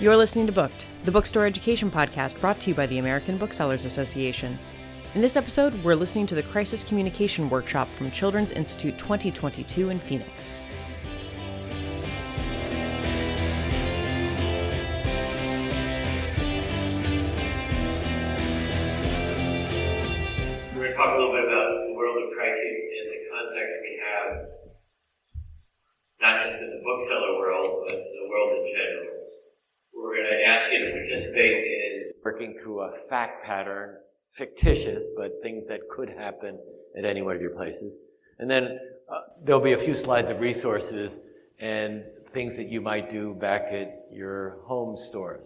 You're listening to Booked, the bookstore education podcast brought to you by the American Booksellers Association. In this episode, we're listening to the Crisis Communication Workshop from Children's Institute 2022 in Phoenix. We're going to talk a little bit about the world of crises in the context we have, not just in the bookseller world, but the world in general. We're going to ask you to participate in working through a fact pattern, fictitious, but things that could happen at any one of your places. And then there'll be a few slides of resources and things that you might do back at your home stores.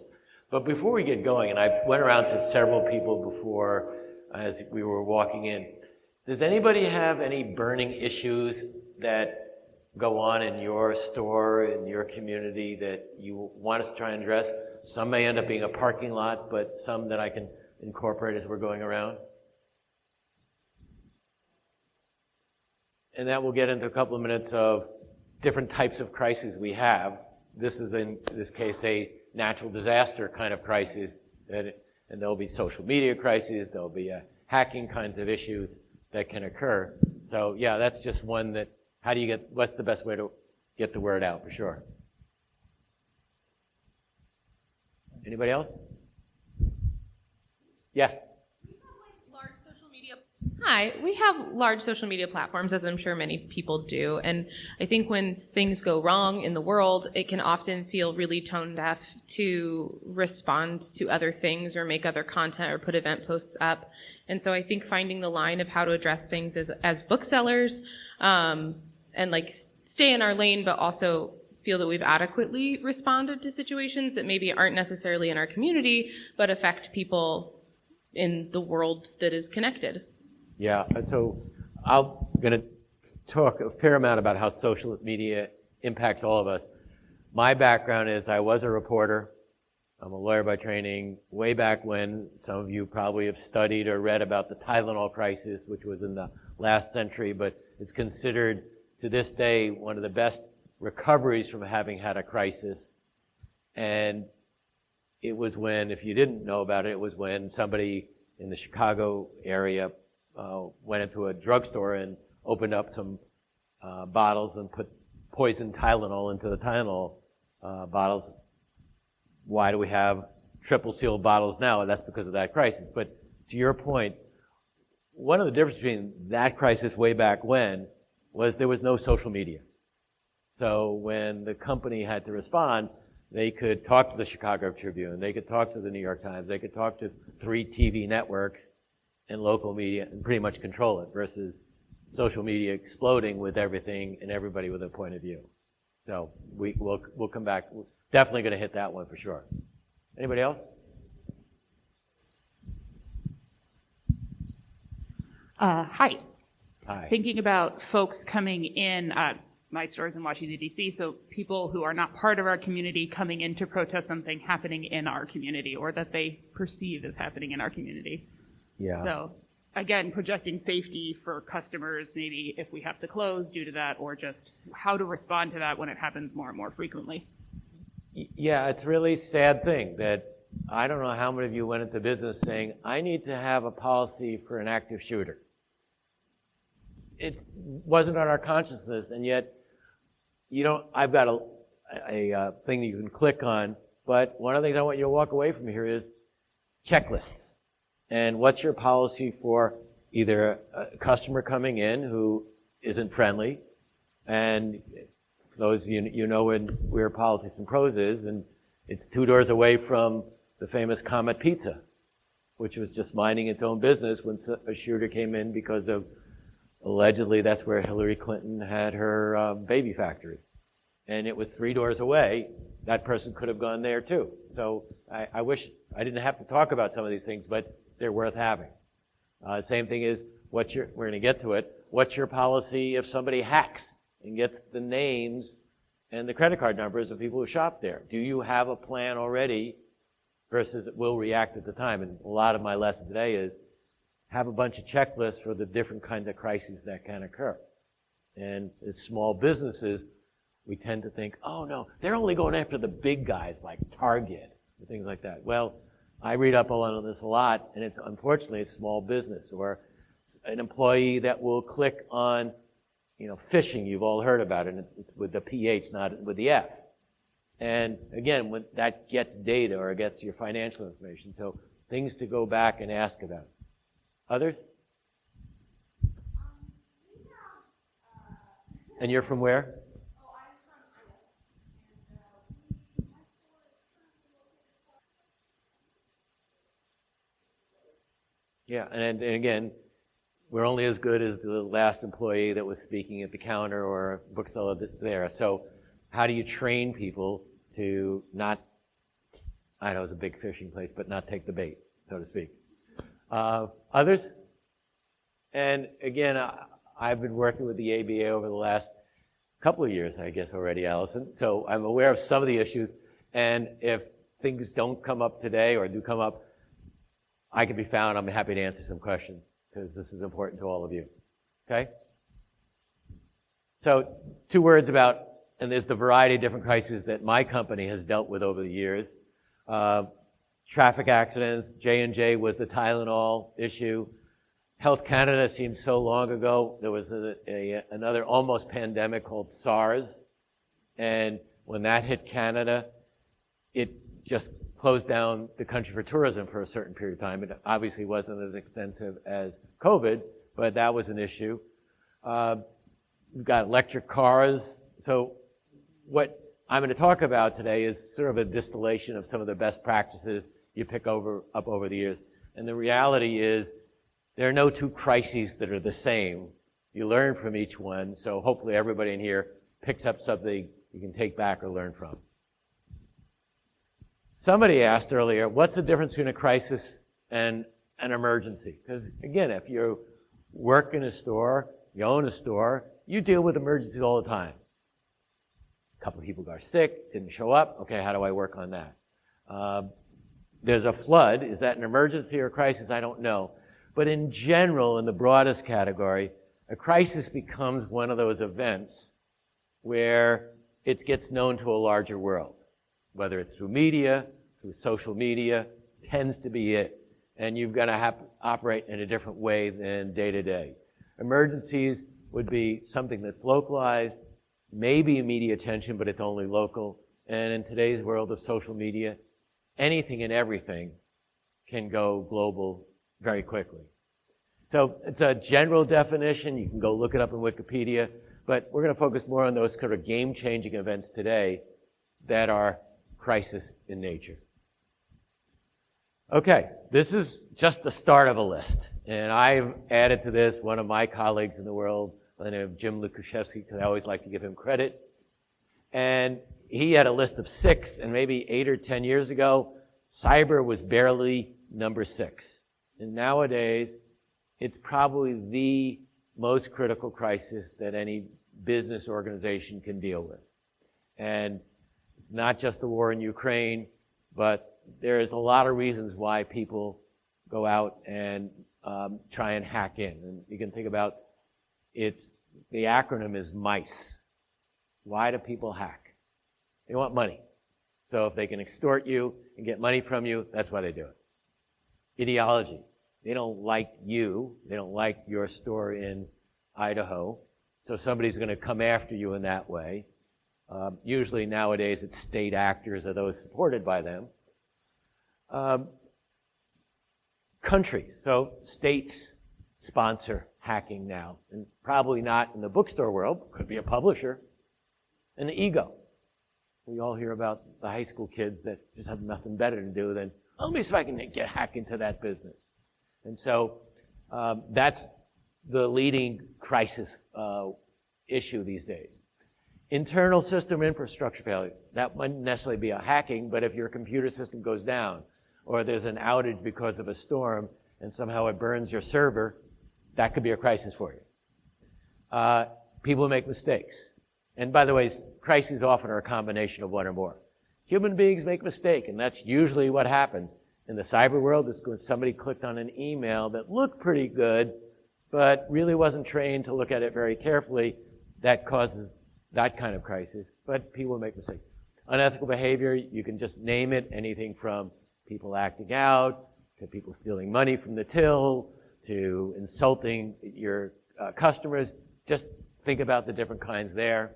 But before we get going, and I went around to several people before as we were walking in, does anybody have any burning issues that go on in your store, in your community that you want us to try and address? Some may end up being a parking lot, but some that I can incorporate as we're going around. And that will get into a couple of minutes of different types of crises we have. This is, in this case, a natural disaster kind of crisis, and there'll be social media crises, there'll be hacking kinds of issues that can occur. So yeah, that's just one that, what's the best way to get the word out, for sure? Anybody else? Yeah. Hi, we have large social media platforms, as I'm sure many people do, and I think when things go wrong in the world, it can often feel really tone deaf to respond to other things or make other content or put event posts up. And so I think finding the line of how to address things as booksellers, and stay in our lane, but also feel that we've adequately responded to situations that maybe aren't necessarily in our community, but affect people in the world that is connected. Yeah, so I'm going to talk a fair amount about how social media impacts all of us. My background is I was a reporter. I'm a lawyer by training. Way back when, some of you probably have studied or read about the Tylenol crisis, which was in the last century, but it's considered to this day one of the best recoveries from having had a crisis. And it was when, if you didn't know about it, it was when somebody in the Chicago area went into a drugstore and opened up some bottles and put poison Tylenol into the Tylenol bottles. Why do we have triple sealed bottles now? That's because of that crisis. But to your point, one of the differences between that crisis way back when was there was no social media. So when the company had to respond, they could talk to the Chicago Tribune, they could talk to the New York Times, they could talk to 3 TV networks and local media and pretty much control it, versus social media exploding with everything and everybody with a point of view. So we'll come back. We're definitely going to hit that one for sure. Anybody else? Hi. Hi. Thinking about folks coming in, my store's in Washington, D.C., so people who are not part of our community coming in to protest something happening in our community or that they perceive as happening in our community. Yeah. So, again, projecting safety for customers, maybe if we have to close due to that, or just how to respond to that when it happens more and more frequently. Yeah, it's really a sad thing that I don't know how many of you went into business saying, I need to have a policy for an active shooter. It wasn't on our consciousness, and yet I've got a thing that you can click on, but one of the things I want you to walk away from here is checklists. And what's your policy for either a customer coming in who isn't friendly, and those you know when Where Politics and Prose is, and it's 2 doors away from the famous Comet Pizza, which was just minding its own business when a shooter came in because of, allegedly, that's where Hillary Clinton had her baby factory. And it was 3 doors away. That person could have gone there too. So I wish I didn't have to talk about some of these things, but they're worth having. Same thing is, we're going to get to it, what's your policy if somebody hacks and gets the names and the credit card numbers of people who shop there? Do you have a plan already versus it will react at the time? And a lot of my lesson today is have a bunch of checklists for the different kinds of crises that can occur. And as small businesses, we tend to think, oh no, they're only going after the big guys like Target and things like that. Well, I read up on this a lot, and it's unfortunately a small business or an employee that will click on, phishing. You've all heard about it. And it's with the PH, not with the F. And again, when that gets data or gets your financial information. So things to go back and ask about. Others? And you're from where? Yeah, and again, we're only as good as the last employee that was speaking at the counter or bookseller that's there. So how do you train people to not, I know it's a big fishing place, but not take the bait, so to speak? Others? And again, I've been working with the ABA over the last couple of years, I guess already, Allison. So I'm aware of some of the issues. And if things don't come up today or do come up, I can be found. I'm happy to answer some questions because this is important to all of you. Okay? So 2 words about, and there's the variety of different crises that my company has dealt with over the years. Traffic accidents, J&J was the Tylenol issue. Health Canada seems so long ago. There was another almost pandemic called SARS. And when that hit Canada, it just closed down the country for tourism for a certain period of time. It obviously wasn't as extensive as COVID, but that was an issue. We've got electric cars. So what I'm going to talk about today is sort of a distillation of some of the best practices you pick up over the years. And the reality is there are no 2 crises that are the same. You learn from each one, so hopefully everybody in here picks up something you can take back or learn from. Somebody asked earlier, what's the difference between a crisis and an emergency? Because again, if you work in a store, you own a store, you deal with emergencies all the time. A couple of people got sick, didn't show up. Okay, how do I work on that? There's a flood. Is that an emergency or a crisis? I don't know. But in general, in the broadest category, a crisis becomes one of those events where it gets known to a larger world. Whether it's through media, through social media, tends to be it. And you've got to operate in a different way than day to day. Emergencies would be something that's localized, maybe media attention, but it's only local. And in today's world of social media, anything and everything can go global very quickly. So it's a general definition. You can go look it up in Wikipedia, but we're going to focus more on those kind of game-changing events today that are crisis in nature. Okay, this is just the start of a list. And I've added to this one of my colleagues in the world, by the name of Jim Lukushevsky, because I always like to give him credit. And he had a list of 6, and maybe 8 or 10 years ago, cyber was barely number 6. And nowadays, it's probably the most critical crisis that any business organization can deal with. And not just the war in Ukraine, but there's a lot of reasons why people go out and try and hack in. And you can think about the acronym is MICE. Why do people hack? They want money. So if they can extort you and get money from you, that's why they do it. Ideology. They don't like you. They don't like your store in Idaho. So somebody's going to come after you in that way. Usually nowadays it's state actors or those supported by them. Country. So states sponsor hacking now. And probably not in the bookstore world. Could be a publisher. And the ego. We all hear about the high school kids that just have nothing better to do than, let me see if I can get hack into that business. And so that's the leading crisis issue these days. Internal system infrastructure failure. That wouldn't necessarily be a hacking, but if your computer system goes down or there's an outage because of a storm and somehow it burns your server, that could be a crisis for you. People make mistakes. And by the way, crises often are a combination of one or more. Human beings make mistakes, and that's usually what happens. In the cyber world, it's when somebody clicked on an email that looked pretty good, but really wasn't trained to look at it very carefully. That causes that kind of crisis. but people make mistakes. Unethical behavior, you can just name it, anything from people acting out, to people stealing money from the till, to insulting your customers. Just think about the different kinds there.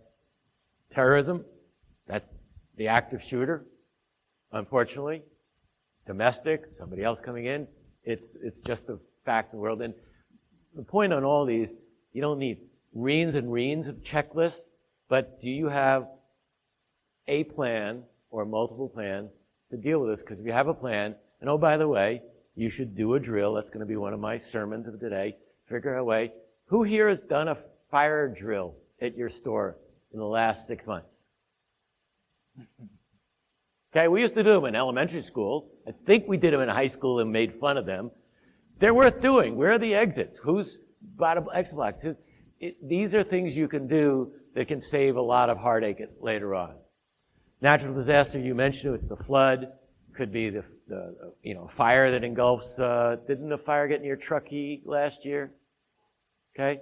Terrorism, that's the active shooter, unfortunately. Domestic, somebody else coming in. It's just a fact in the world. And the point on all these, you don't need reams and reams of checklists, but do you have a plan or multiple plans to deal with this? Because if you have a plan, and oh, by the way, you should do a drill. That's going to be one of my sermons of today. Figure out a way. Who here has done a fire drill at your store in the last 6 months? Okay, we used to do them in elementary school. I think we did them in high school and made fun of them. They're worth doing. Where are the exits? Who's bought an exit block? These are things you can do that can save a lot of heartache later on. Natural disaster, you mentioned it, it's the flood. Could be the fire that engulfs, didn't the fire get in your truckee last year? Okay?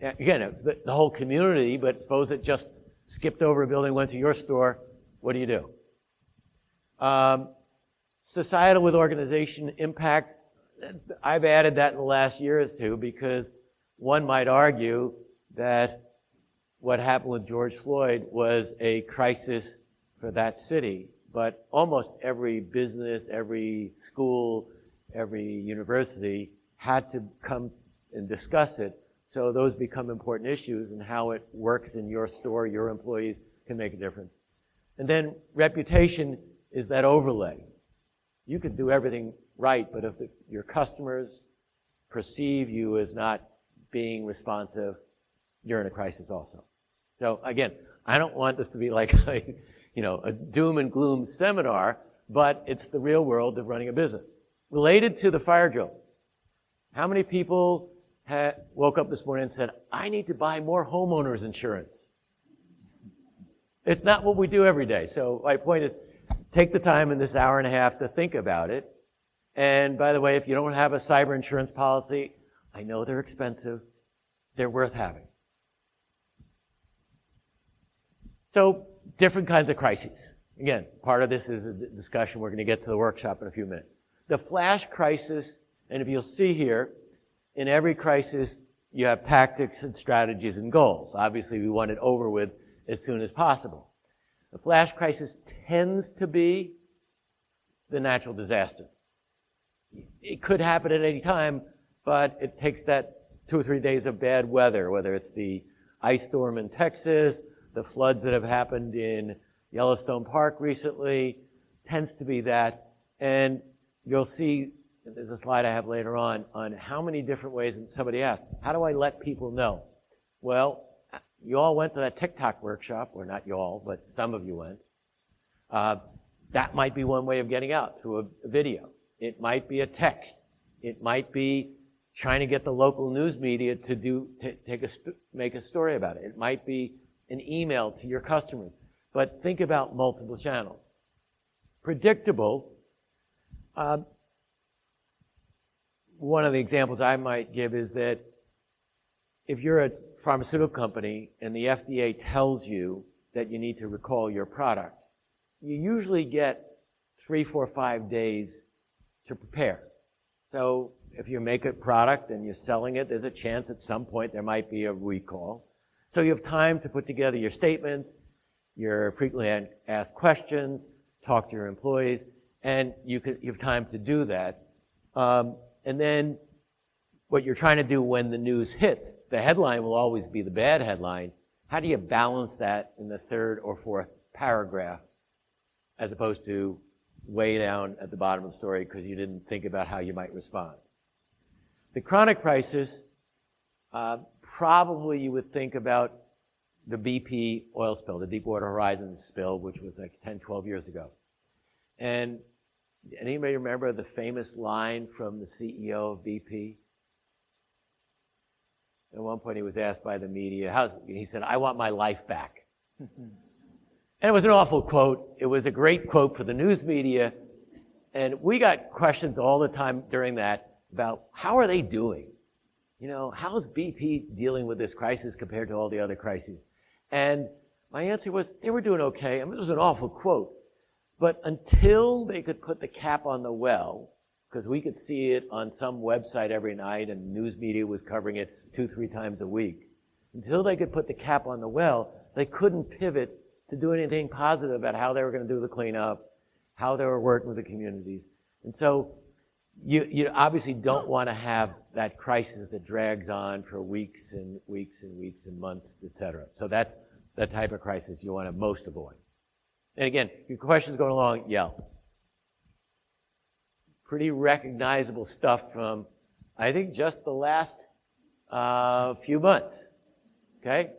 Again, it's the whole community, but suppose it just skipped over a building, went to your store. What do you do? Societal with organization impact, I've added that in the last year or two because one might argue that what happened with George Floyd was a crisis for that city. But almost every business, every school, every university had to come and discuss it. So those become important issues, and how it works in your store, your employees, can make a difference. And then reputation is that overlay. You can do everything right, but if your customers perceive you as not being responsive, you're in a crisis also. So again, I don't want this to be like a doom and gloom seminar, but it's the real world of running a business. Related to the fire drill, how many people woke up this morning and said, I need to buy more homeowners insurance? It's not what we do every day. So my point is, take the time in this hour and a half to think about it. And by the way, if you don't have a cyber insurance policy, I know they're expensive. They're worth having. So, different kinds of crises. Again, part of this is a discussion. We're going to get to the workshop in a few minutes. The flash crisis, and if you'll see here, in every crisis, you have tactics and strategies and goals. Obviously, we want it over with as soon as possible. The flash crisis tends to be the natural disaster. It could happen at any time, but it takes that 2 or 3 days of bad weather, whether it's the ice storm in Texas, the floods that have happened in Yellowstone Park recently, tends to be that. And you'll see, there's a slide I have later on how many different ways, and somebody asked, how do I let people know? Well, you all went to that TikTok workshop, or not you all, but some of you went. That might be one way of getting out, through a video. It might be a text. It might be trying to get the local news media to make a story about it. It might be an email to your customers. But think about multiple channels. Predictable. One of the examples I might give is that if you're a pharmaceutical company and the FDA tells you that you need to recall your product, you usually get 3, 4, 5 days to prepare. So if you make a product and you're selling it, there's a chance at some point there might be a recall. So you have time to put together your statements, your frequently asked questions, talk to your employees, and you have time to do that. And then what you're trying to do when the news hits, the headline will always be the bad headline. How do you balance that in the 3rd or 4th paragraph as opposed to way down at the bottom of the story because you didn't think about how you might respond? The chronic crisis, probably you would think about the BP oil spill, the Deepwater Horizon spill, which was like 10, 12 years ago. And anybody remember the famous line from the CEO of BP? At one point he was asked by the media, he said, I want my life back. And it was an awful quote. It was a great quote for the news media. And we got questions all the time during that about how are they doing? How's BP dealing with this crisis compared to all the other crises? And My answer was, they were doing okay. I mean, it was an awful quote. But until they could put the cap on the well, because we could see it on some website every night and news media was covering it 2-3 times a week, until they could put the cap on the well, they couldn't pivot to do anything positive about how they were going to do the cleanup, how they were working with the communities. And so you obviously don't want to have that crisis that drags on for weeks and weeks and weeks and months, et cetera. So that's the type of crisis you want to most avoid. And again, if your question's going along, yell. Pretty recognizable stuff from, I think, just the last few months. Okay?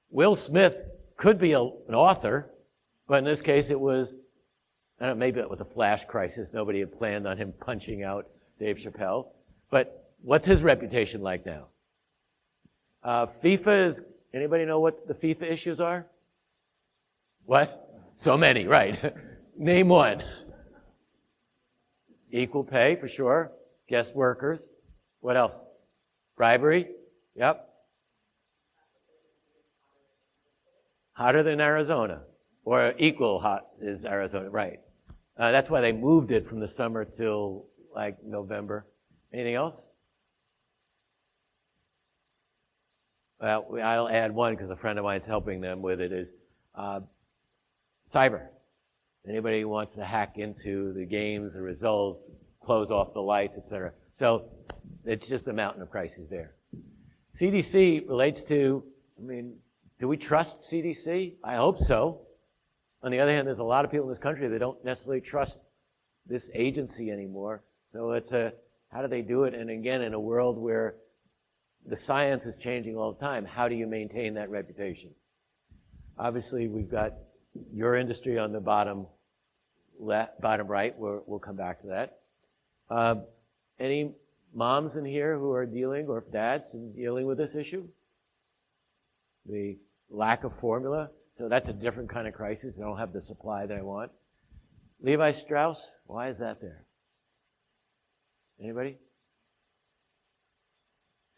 Will Smith could be an author, but in this case it was, I don't know, maybe it was a flash crisis. Nobody had planned on him punching out Dave Chappelle. But what's his reputation like now? FIFA is, anybody know what the FIFA issues are? What? So many, right. Name one. Equal pay, for sure. Guest workers. What else? Bribery? Yep. Hotter than Arizona. Or equal hot is Arizona, right. That's why they moved it from the summer till like November. Anything else? Well, I'll add one because a friend of mine is helping them with it is cyber. Anybody who wants to hack into the games, the results, close off the lights, etc. So it's just a mountain of crises there. CDC relates to, do we trust CDC? I hope so. On the other hand, there's a lot of people in this country that don't necessarily trust this agency anymore. So it's how do they do it? And again, in a world where the science is changing all the time, how do you maintain that reputation? Obviously, we've got your industry on the bottom left, bottom right. We'll come back to that. Any moms in here who are dealing, or dads dealing with this issue? The lack of formula. So that's a different kind of crisis. I don't have the supply that I want. Levi Strauss, why is that there? Anybody?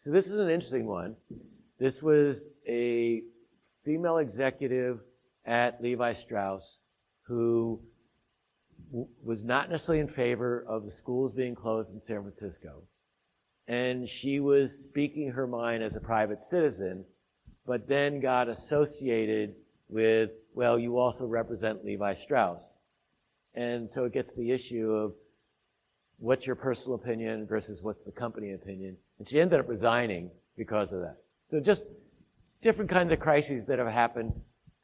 So this is an interesting one. This was a female executive at Levi Strauss who was not necessarily in favor of the schools being closed in San Francisco. And she was speaking her mind as a private citizen, but then got associated with, well, you also represent Levi Strauss. And so it gets the issue of what's your personal opinion versus what's the company opinion. And she ended up resigning because of that. So just different kinds of crises that have happened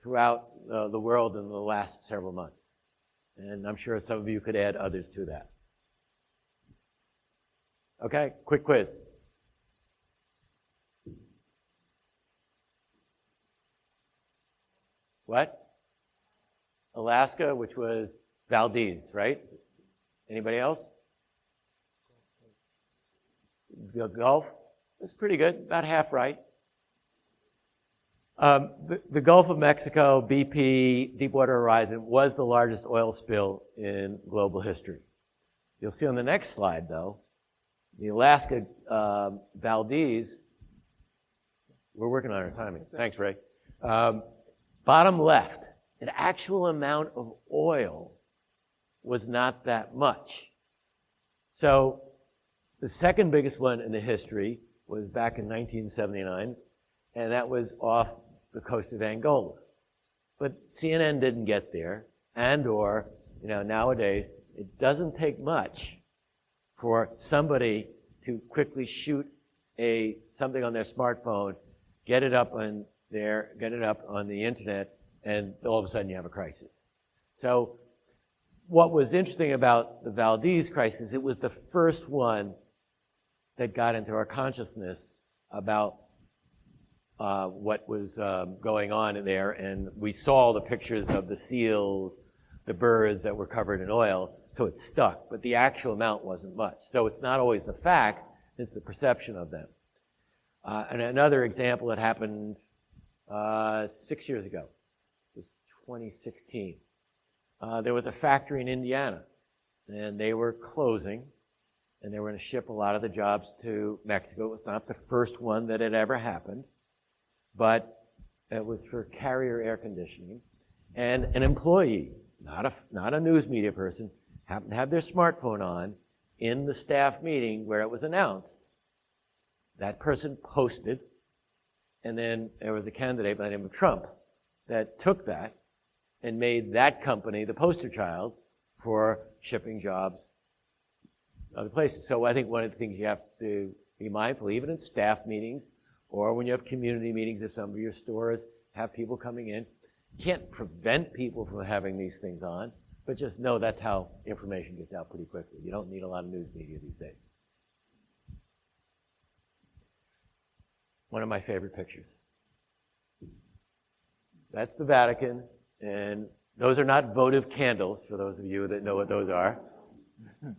throughout the world in the last several months. And I'm sure some of you could add others to that. Okay, quick quiz. What? Alaska, which was Valdez, right? Anybody else? The Gulf? That's pretty good, about half right. The Gulf of Mexico, BP, Deepwater Horizon, was the largest oil spill in global history. You'll see on the next slide, though, the Alaska Valdez, we're working on our timing. Thanks, Ray. Bottom left, an actual amount of oil was not that much. So the second biggest one in the history was back in 1979, and that was off the coast of Angola. But CNN didn't get there, and/or, nowadays, it doesn't take much for somebody to quickly shoot something on their smartphone, get it up on the internet, and all of a sudden you have a crisis. So what was interesting about the Valdez crisis, it was the first one that got into our consciousness about what was going on in there, and we saw the pictures of the seals, the birds that were covered in oil, so it stuck, but the actual amount wasn't much. So it's not always the facts, it's the perception of them. And another example that happened 6 years ago, it was 2016. There was a factory in Indiana, and they were closing, and they were going to ship a lot of the jobs to Mexico. It was not the first one that had ever happened, but It was for Carrier air conditioning. And an employee, not a news media person, happened to have their smartphone on in the staff meeting where it was announced. That person posted, and then there was a candidate by the name of Trump that took that and made that company the poster child for shipping jobs other places. So I think one of the things you have to be mindful, even in staff meetings or when you have community meetings, if some of your stores have people coming in, you can't prevent people from having these things on, but just know that's how information gets out pretty quickly. You don't need a lot of news media these days. One of my favorite pictures. That's the Vatican, and those are not votive candles, for those of you that know what those are.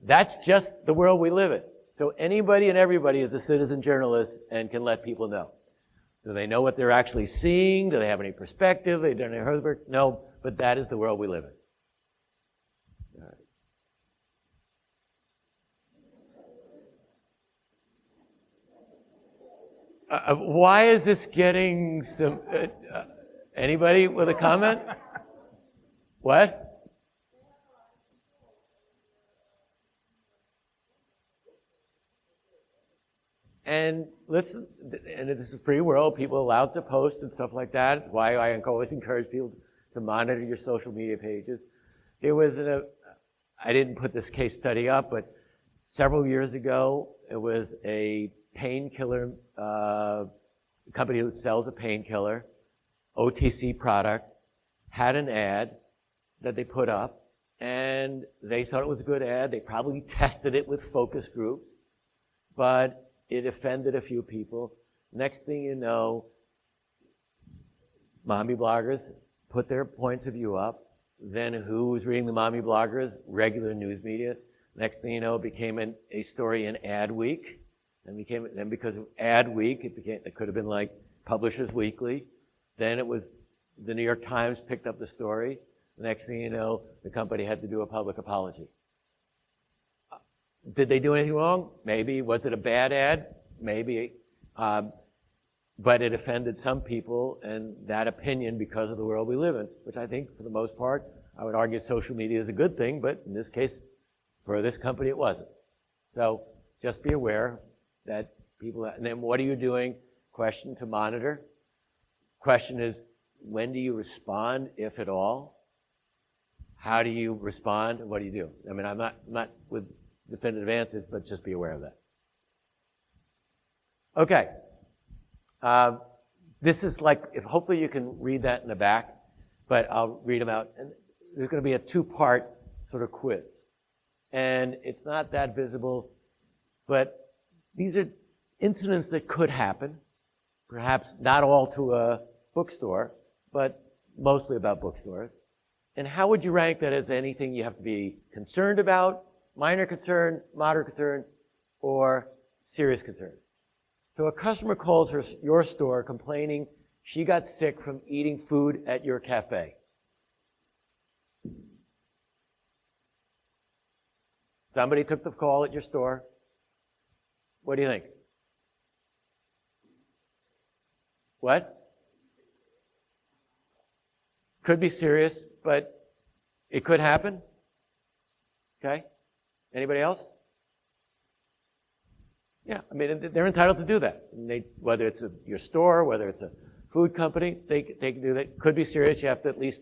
That's just the world we live in. So anybody and everybody is a citizen journalist and can let people know. Do they know what they're actually seeing? Do they have any perspective? They don't heard of it? No, but that is the world we live in. All right. Why is this getting some... anybody with a comment? What? And listen, and this is a free world, people are allowed to post and stuff like that. It's why I always encourage people to monitor your social media pages. There was I didn't put this case study up, but several years ago, it was a painkiller, company that sells a painkiller, OTC product, had an ad that they put up, and they thought it was a good ad. They probably tested it with focus groups, but it offended a few people. Next thing you know, mommy bloggers put their points of view up. Then who was reading the mommy bloggers? Regular news media. Next thing you know, it became a story in Ad Week. Then because of Ad Week, it could have been like Publishers Weekly. Then it was the New York Times picked up the story. The next thing you know, the company had to do a public apology. Did they do anything wrong? Maybe. Was it a bad ad? Maybe. But it offended some people, and that opinion because of the world we live in, which I think for the most part, I would argue social media is a good thing, but in this case, for this company, it wasn't. So just be aware that people, and then what are you doing? Question to monitor. Question is, when do you respond, if at all? How do you respond? What do you do? I mean, I'm not with definitive answers, but just be aware of that. Okay. This is like, hopefully you can read that in the back, but I'll read them out. And there's going to be a two-part sort of quiz. And it's not that visible, but these are incidents that could happen, perhaps not all to a bookstore, but mostly about bookstores. And how would you rank that as anything you have to be concerned about, minor concern, moderate concern, or serious concern? So a customer calls your store complaining she got sick from eating food at your cafe. Somebody took the call at your store. What do you think? What? Could be serious, but it could happen. Okay? Anybody else? Yeah, I mean, they're entitled to do that. And whether it's your store, whether it's a food company, they can do that. Could be serious. You have to at least,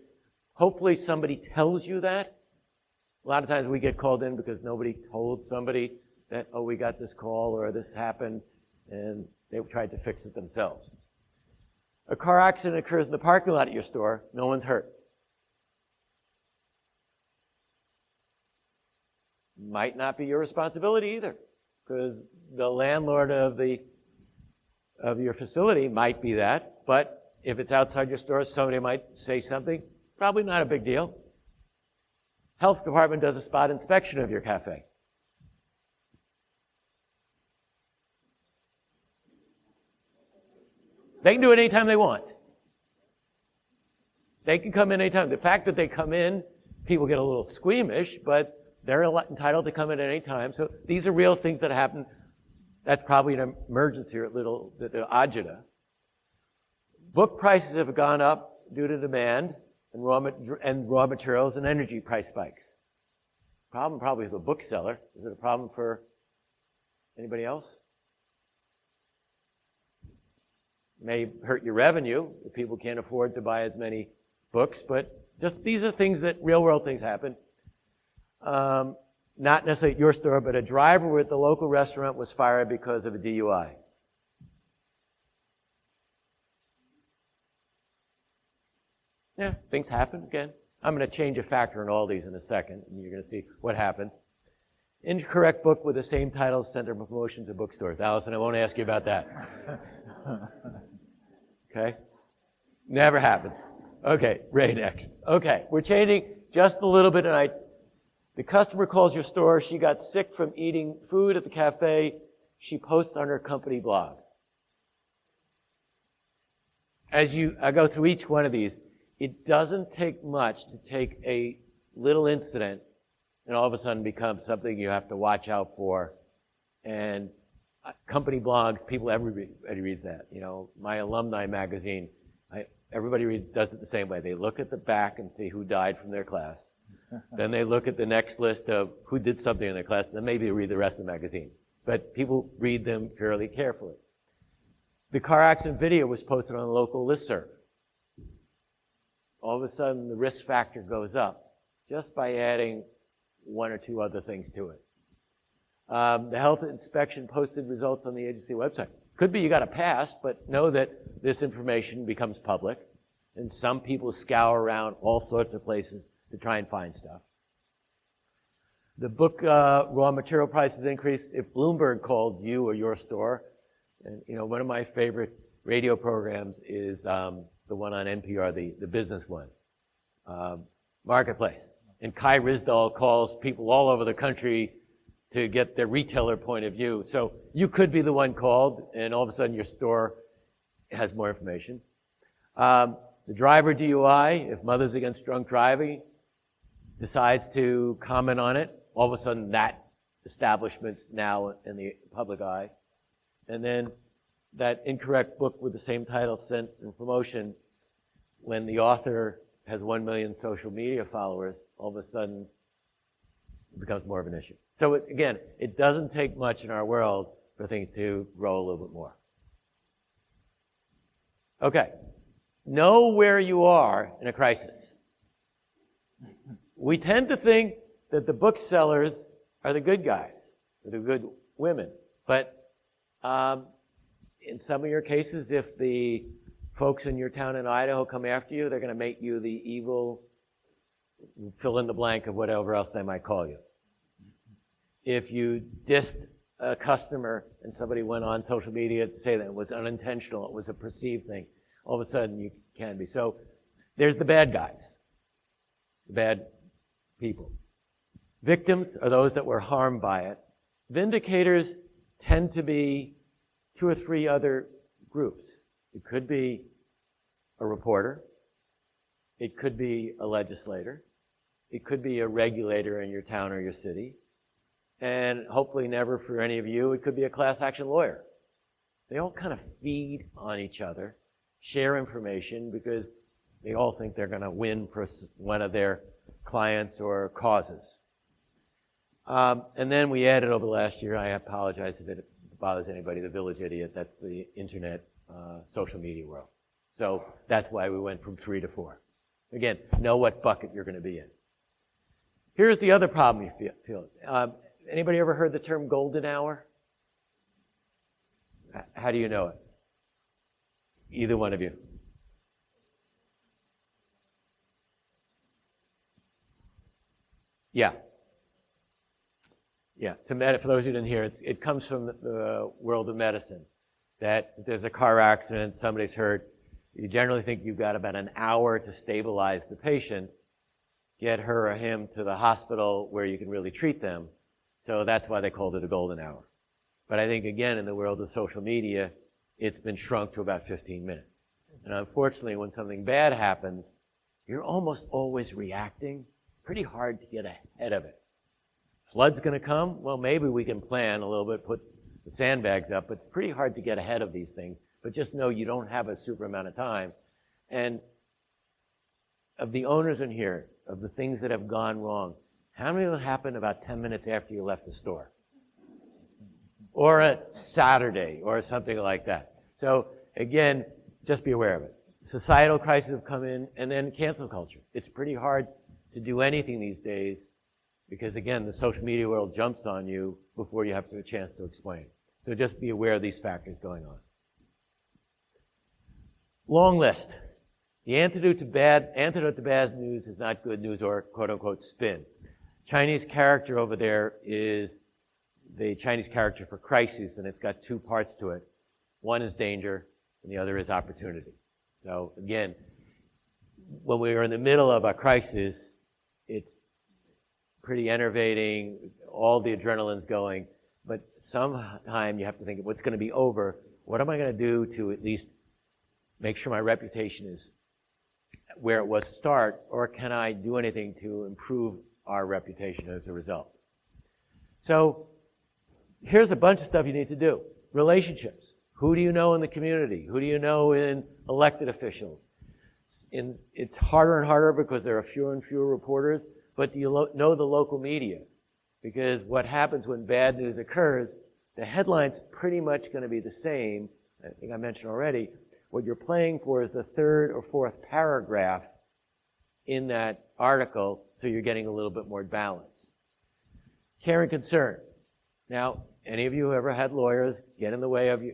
hopefully somebody tells you that. A lot of times we get called in because nobody told somebody that, oh, we got this call or this happened, and they tried to fix it themselves. A car accident occurs in the parking lot at your store. No one's hurt. Might not be your responsibility either, because the landlord of your facility might be that, but if it's outside your store, somebody might say something. Probably not a big deal. Health department does a spot inspection of your cafe. They can do it anytime they want. They can come in anytime. The fact that they come in, people get a little squeamish, but they're entitled to come in at any time. So these are real things that happen. That's probably an emergency or the agita. Book prices have gone up due to demand and raw materials and energy price spikes. Problem probably with the bookseller. Is it a problem for anybody else? May hurt your revenue if people can't afford to buy as many books, but just these are things that real world things happen. Not necessarily at your store, but a driver at the local restaurant was fired because of a DUI. Yeah, things happen again. I'm going to change a factor in all these in a second, and you're going to see what happens. Incorrect book with the same title sent for promotion to bookstores. Allison, I won't ask you about that. Okay? Never happens. Okay, Ray next. Okay, we're changing just a little bit tonight. The customer calls your store. She got sick from eating food at the cafe. She posts on her company blog. As I go through each one of these, it doesn't take much to take a little incident and all of a sudden become something you have to watch out for. And company blogs, everybody reads that. You know, my alumni magazine, everybody does it the same way. They look at the back and see who died from their class. Then they look at the next list of who did something in their class, and then maybe they read the rest of the magazine. But people read them fairly carefully. The car accident video was posted on a local listserv. All of a sudden, the risk factor goes up just by adding one or two other things to it. The health inspection posted results on the agency website. Could be you got a pass, but know that this information becomes public, and some people scour around all sorts of places to try and find stuff. The book raw material prices increased. If Bloomberg called you or your store, and you know, one of my favorite radio programs is the one on NPR, the business one, Marketplace. And Kai Ryssdal calls people all over the country to get their retailer point of view. So you could be the one called, and all of a sudden your store has more information. The driver DUI, if Mothers Against Drunk Driving decides to comment on it, all of a sudden that establishment's now in the public eye. And then that incorrect book with the same title sent in promotion, when the author has 1 million social media followers, all of a sudden it becomes more of an issue. So again, it doesn't take much in our world for things to grow a little bit more. Okay. Know where you are in a crisis. We tend to think that the booksellers are the good guys, or the good women. But in some of your cases, if the folks in your town in Idaho come after you, they're going to make you the evil, fill in the blank of whatever else they might call you. If you dissed a customer and somebody went on social media to say that it was unintentional, it was a perceived thing, all of a sudden you can be. So there's the bad guys, the bad people. Victims are those that were harmed by it. Vindicators tend to be 2 or 3 other groups. It could be a reporter. It could be a legislator. It could be a regulator in your town or your city. And hopefully never for any of you, it could be a class action lawyer. They all kind of feed on each other, share information, because they all think they're going to win for one of their clients or causes. And then we added over the last year, I apologize if it bothers anybody, the village idiot. That's the internet, social media world. So that's why we went from 3 to 4. Again, know what bucket you're going to be in. Here's the other problem you feel. Anybody ever heard the term golden hour? How do you know it? Either one of you. Yeah. Yeah. For those who didn't hear, it comes from the world of medicine. That if there's a car accident, somebody's hurt, you generally think you've got about an hour to stabilize the patient, get her or him to the hospital where you can really treat them. So that's why they called it a golden hour. But I think, again, in the world of social media, it's been shrunk to about 15 minutes. And unfortunately, when something bad happens, you're almost always reacting. Pretty hard to get ahead of it. Flood's going to come? Well, maybe we can plan a little bit, put the sandbags up, but it's pretty hard to get ahead of these things but just know you don't have a super amount of time. And of the owners in here, of the things that have gone wrong, how many will happen about 10 minutes after you left the store? Or a Saturday, or something like that. So again, just be aware of it. Societal crises have come in, and then cancel culture. It's pretty hard to do anything these days because, again, the social media world jumps on you before you have a chance to explain. So just be aware of these factors going on. Long list. The antidote to bad news is not good news or quote-unquote spin. Chinese character over there is the Chinese character for crisis, and it's got two parts to it. One is danger, and the other is opportunity. So again, when we are in the middle of a crisis, it's pretty enervating, all the adrenaline's going, but sometime you have to think of what's going to be over. What am I going to do to at least make sure my reputation is where it was to start, or can I do anything to improve our reputation as a result? So here's a bunch of stuff you need to do. Relationships. Who do you know in the community? Who do you know in elected officials? It's harder and harder because there are fewer and fewer reporters, but do you know the local media? Because what happens when bad news occurs, the headline's pretty much going to be the same. I think I mentioned already. What you're playing for is the third or fourth paragraph in that article, so you're getting a little bit more balance. Care and concern. Now, any of you who ever had lawyers get in the way of you,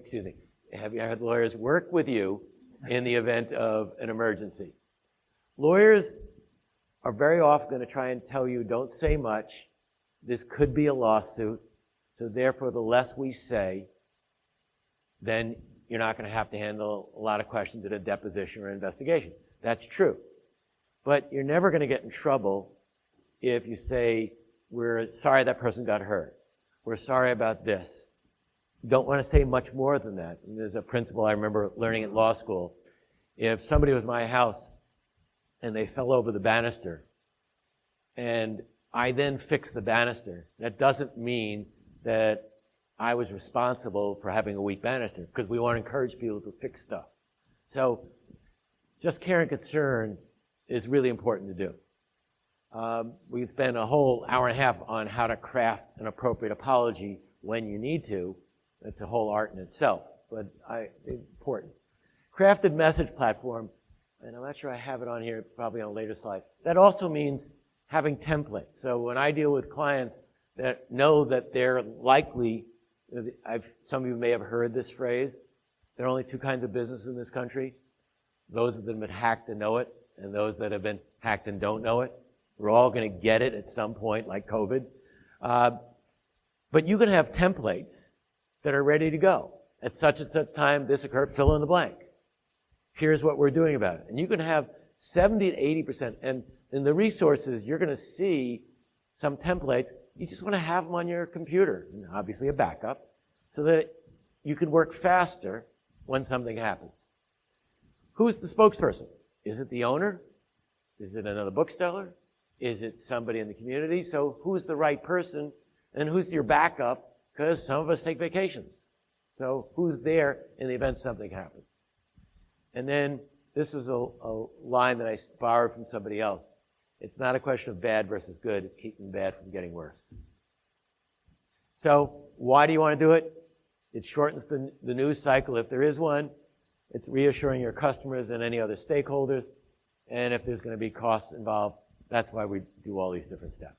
have you had lawyers work with you in the event of an emergency? Lawyers are very often going to try and tell you, don't say much. This could be a lawsuit, so therefore the less we say, then you're not going to have to handle a lot of questions at a deposition or investigation. That's true. But you're never going to get in trouble if you say, we're sorry that person got hurt. We're sorry about this. You don't want to say much more than that. And there's a principle I remember learning at law school. If somebody was in my house and they fell over the banister and I then fixed the banister, that doesn't mean that I was responsible for having a weak banister, because we want to encourage people to fix stuff. So just care and concern is really important to do. We spend a whole hour and a half on how to craft an appropriate apology when you need to. It's a whole art in itself, but it's important. Crafted message platform, and I'm not sure I have it on here, probably on a later slide. That also means having templates. So when I deal with clients that know that they're likely, some of you may have heard this phrase, there are only two kinds of business in this country: those that have been hacked and know it, and those that have been hacked and don't know it. We're all going to get it at some point, like COVID. But you can have templates that are ready to go. At such and such time, this occurred, fill in the blank. Here's what we're doing about it. And you can have 70 to 80%. And in the resources, you're going to see some templates. You just want to have them on your computer, and obviously a backup, so that you can work faster when something happens. Who's the spokesperson? Is it the owner? Is it another bookseller? Is it somebody in the community? So who's the right person, and who's your backup? Because some of us take vacations. So who's there in the event something happens? And then this is a line that I borrowed from somebody else. It's not a question of bad versus good. It's keeping bad from getting worse. So why do you want to do it? It shortens the news cycle if there is one. It's reassuring your customers and any other stakeholders. And if there's going to be costs involved, that's why we do all these different steps.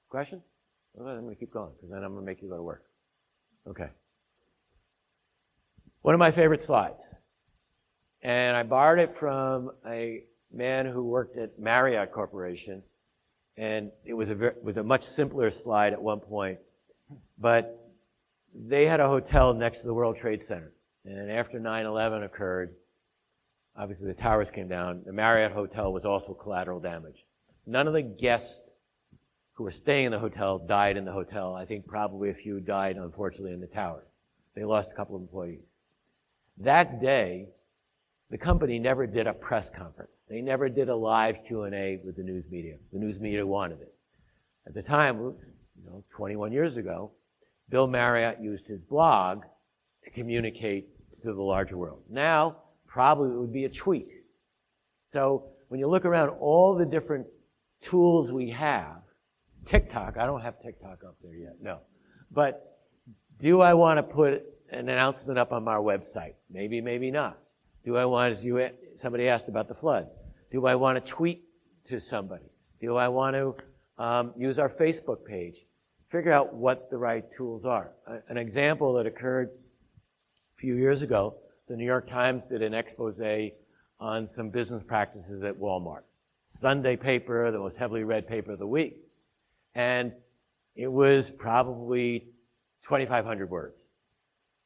Questions? Well, I'm going to keep going, because then I'm going to make you go to work. Okay. One of my favorite slides. And I borrowed it from a man who worked at Marriott Corporation. And it was a much simpler slide at one point. But they had a hotel next to the World Trade Center. And after 9/11 occurred, obviously the towers came down. The Marriott Hotel was also collateral damage. None of the guests who were staying in the hotel died in the hotel. I think probably a few died, unfortunately, in the towers. They lost a couple of employees. That day, the company never did a press conference. They never did a live Q&A with the news media. The news media wanted it. At the time, 21 years ago, Bill Marriott used his blog to communicate to the larger world. Now, probably it would be a tweet. So when you look around all the different tools we have, TikTok, I don't have TikTok up there yet, no. But do I want to put an announcement up on our website? Maybe, maybe not. Do I want, somebody asked about the flood. Do I want to tweet to somebody? Do I want to use our Facebook page? Figure out what the right tools are. An example that occurred a few years ago, the New York Times did an expose on some business practices at Walmart. Sunday paper, the most heavily read paper of the week. And it was probably 2,500 words.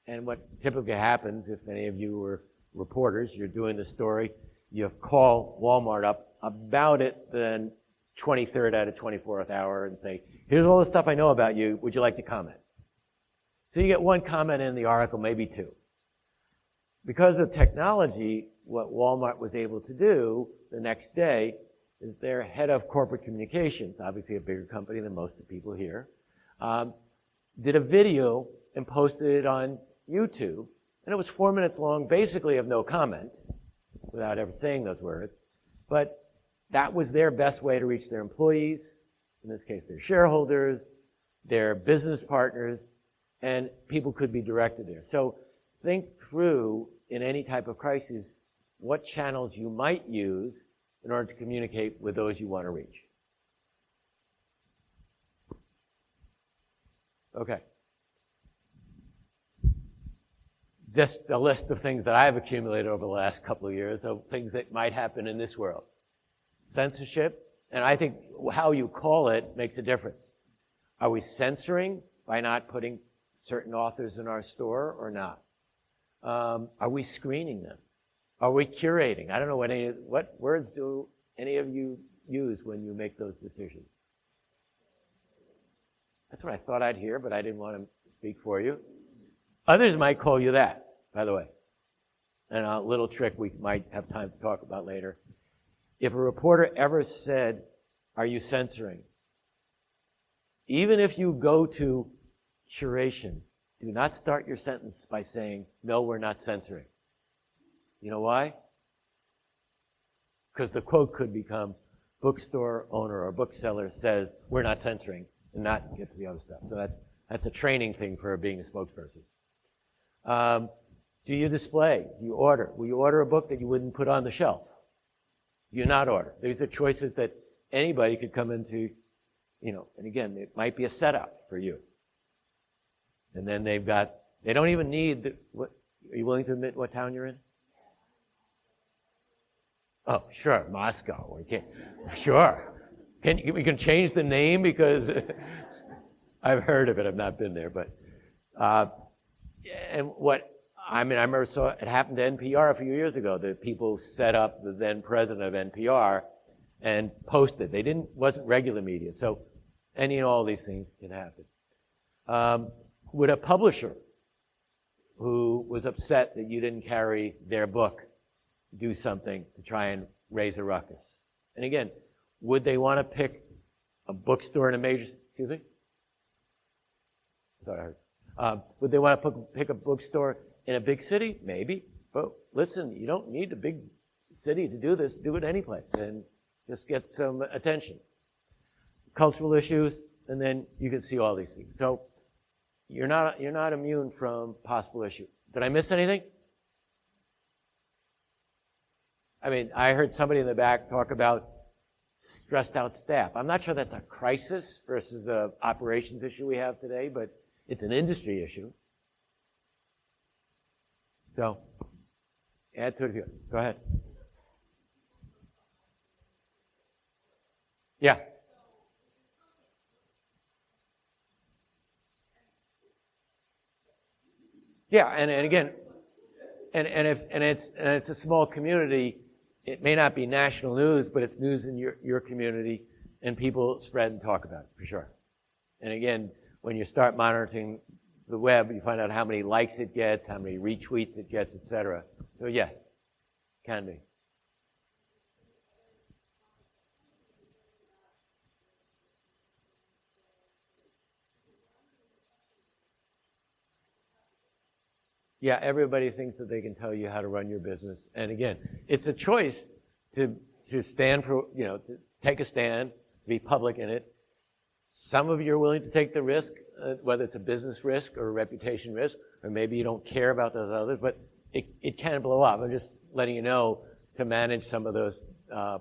And what typically happens, if any of you were reporters, you're doing the story, you call Walmart up about it the 23rd out of 24th hour and say, here's all the stuff I know about you, would you like to comment? So you get one comment in the article, maybe two. Because of technology, what Walmart was able to do the next day is their head of corporate communications, obviously a bigger company than most of the people here, did a video and posted it on YouTube. And it was 4 minutes long, basically of no comment, without ever saying those words. But that was their best way to reach their employees, in this case their shareholders, their business partners, and people could be directed there. So think through, in any type of crisis, what channels you might use in order to communicate with those you want to reach. Okay. Just a list of things that I've accumulated over the last couple of years, of things that might happen in this world. Censorship, and I think how you call it makes a difference. Are we censoring by not putting certain authors in our store or not? Are we screening them? Are we curating? I don't know what words do any of you use when you make those decisions? That's what I thought I'd hear, but I didn't want to speak for you. Others might call you that, by the way. And a little trick we might have time to talk about later. If a reporter ever said, are you censoring? Even if you go to curation, do not start your sentence by saying, no, we're not censoring. You know why? Because the quote could become, bookstore owner or bookseller says, we're not censoring, and not get to the other stuff. So that's a training thing for being a spokesperson. Do you display? Do you order? Will you order a book that you wouldn't put on the shelf? Do you not order? These are choices that anybody could come into, and again, it might be a setup for you. And then they don't even need, are you willing to admit what town you're in? Oh, sure, Moscow. Sure. We can change the name because I've heard of it. I've not been there, but, I remember it happened to NPR a few years ago. The people set up the then president of NPR and posted. Wasn't regular media. So, all these things can happen. Would a publisher who was upset that you didn't carry their book do something to try and raise a ruckus? And again, would they want to pick a bookstore in a major, excuse me? I thought I heard. Would they want to pick a bookstore in a big city? Maybe. But listen, you don't need a big city to do this. Do it any place and just get some attention. Cultural issues, and then you can see all these things. So you're not immune from possible issues. Did I miss anything? I heard somebody in the back talk about stressed out staff. I'm not sure that's a crisis versus an operations issue we have today, but it's an industry issue. So, add to it if you go ahead. Yeah. Yeah, and again, it's a small community. It may not be national news, but it's news in your community, and people spread and talk about it for sure. And again, when you start monitoring the web, you find out how many likes it gets, how many retweets it gets, etc. So yes, can be. Yeah, everybody thinks that they can tell you how to run your business. And again, it's a choice to stand for, to take a stand, be public in it. Some of you are willing to take the risk, whether it's a business risk or a reputation risk, or maybe you don't care about those others, but it can blow up. I'm just letting you know to manage some of those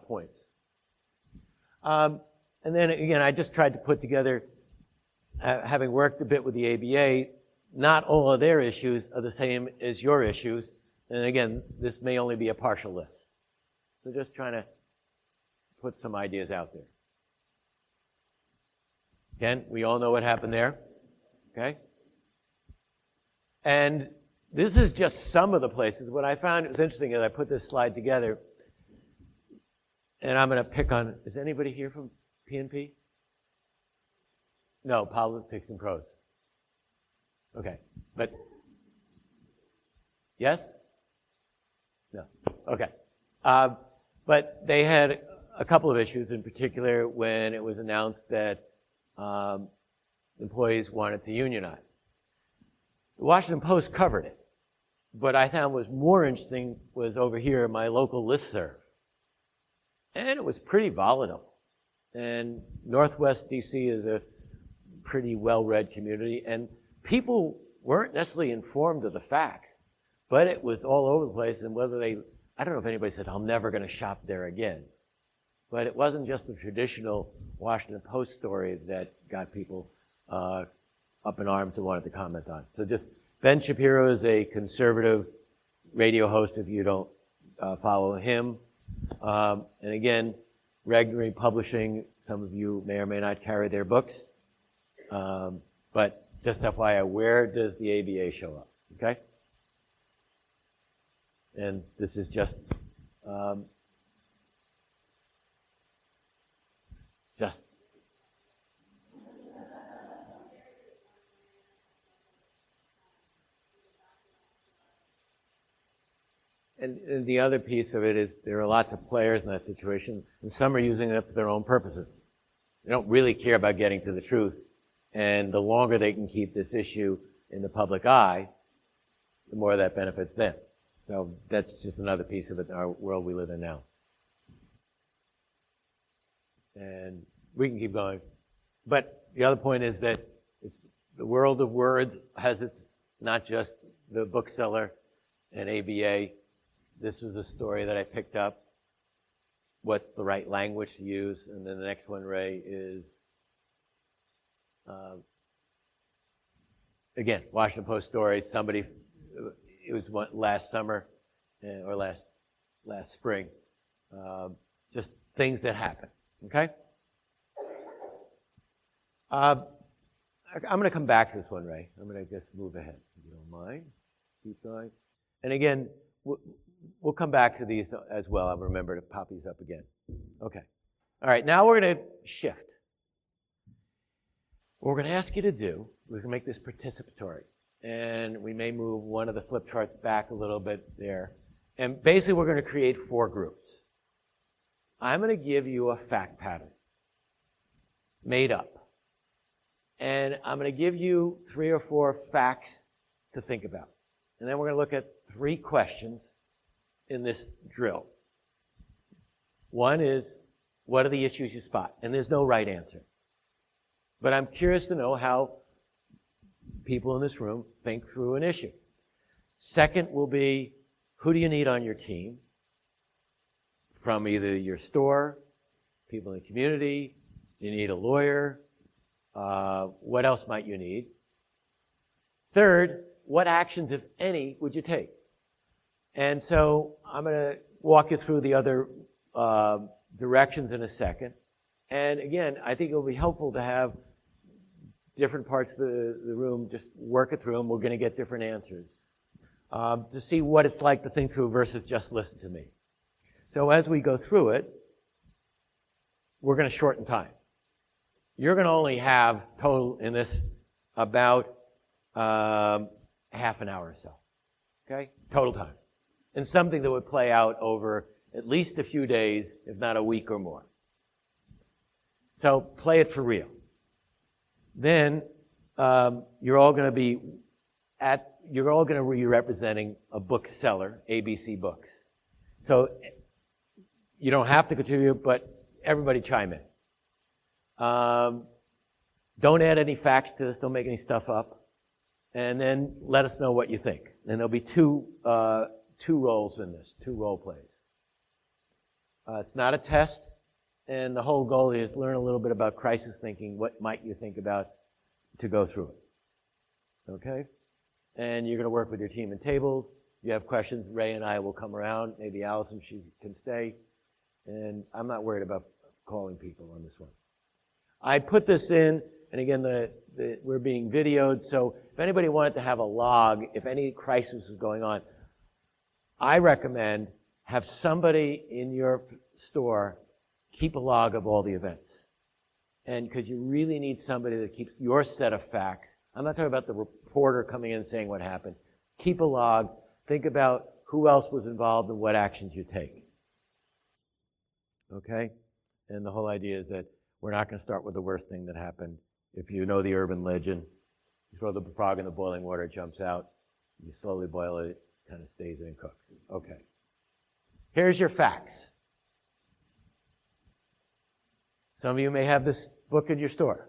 points. And then again, I just tried to put together, having worked a bit with the ABA, not all of their issues are the same as your issues. And again, this may only be a partial list. So just trying to put some ideas out there. Again, we all know what happened there. Okay? And this is just some of the places. What I found was interesting is I put this slide together, and I'm going to pick on, is anybody here from PNP? No, politics and prose. Okay, but yes? No, okay. But they had a couple of issues, in particular when it was announced that employees wanted to unionize. The Washington Post covered it. What I found was more interesting was over here, my local listserv. And it was pretty volatile. And Northwest DC is a pretty well-read community, and people weren't necessarily informed of the facts, but it was all over the place, and whether I don't know if anybody said, I'm never going to shop there again. But it wasn't just the traditional Washington Post story that got people up in arms and wanted to comment on. So just, Ben Shapiro is a conservative radio host if you don't follow him. And again, Regnery Publishing, some of you may or may not carry their books. But just FYI, where does the ABA show up? Okay? And this is just and the other piece of it is there are lots of players in that situation, and some are using it for their own purposes. They don't really care about getting to the truth, and the longer they can keep this issue in the public eye, the more that benefits them. So that's just another piece of it in our world we live in now. And we can keep going. But the other point is that it's the world of words has its, not just the bookseller and ABA. This was a story that I picked up. What's the right language to use? And then the next one, Ray, is, again, Washington Post story. Somebody, it was last summer or last spring. Just things that happen. Okay? I'm going to come back to this one, Ray. I'm going to just move ahead, if you don't mind. Keep going. And again, we'll come back to these as well. I'll remember to pop these up again. Okay. All right, now we're going to shift. What we're going to ask you to do, we're going to make this participatory. And we may move one of the flip charts back a little bit there. And basically, we're going to create 4 groups. I'm going to give you a fact pattern, made up. And I'm going to give you 3 or 4 facts to think about. And then we're going to look at 3 questions in this drill. One is, what are the issues you spot? And there's no right answer. But I'm curious to know how people in this room think through an issue. Second will be, who do you need on your team? From either your store, people in the community, do you need a lawyer? What else might you need? Third, what actions, if any, would you take? And so I'm going to walk you through the other directions in a second. And again, I think it will be helpful to have different parts of the room just work it through, and we're going to get different answers to see what it's like to think through versus just listen to me. So as we go through it, we're going to shorten time. You're going to only have total in this about half an hour or so. Okay? Total time. And something that would play out over at least a few days, if not a week or more. So play it for real. Then you're all going to be you're all going to be representing a bookseller, ABC Books. So you don't have to contribute, but everybody chime in. Don't add any facts to this. Don't make any stuff up. And then let us know what you think. And there'll be two roles in this, 2 role plays. It's not a test, and the whole goal is to learn a little bit about crisis thinking. What might you think about to go through it? Okay? And you're going to work with your team in tables. If you have questions, Ray and I will come around. Maybe Allison, she can stay. And I'm not worried about calling people on this one. I put this in, and again, we're being videoed, so if anybody wanted to have a log, if any crisis was going on, I recommend have somebody in your store keep a log of all the events. And because you really need somebody that keeps your set of facts. I'm not talking about the reporter coming in and saying what happened. Keep a log. Think about who else was involved and what actions you take. Okay? And the whole idea is that we're not going to start with the worst thing that happened. If you know the urban legend, you throw the frog in the boiling water, it jumps out. You slowly boil it, it kind of stays in and cooks. Okay. Here's your facts. Some of you may have this book in your store.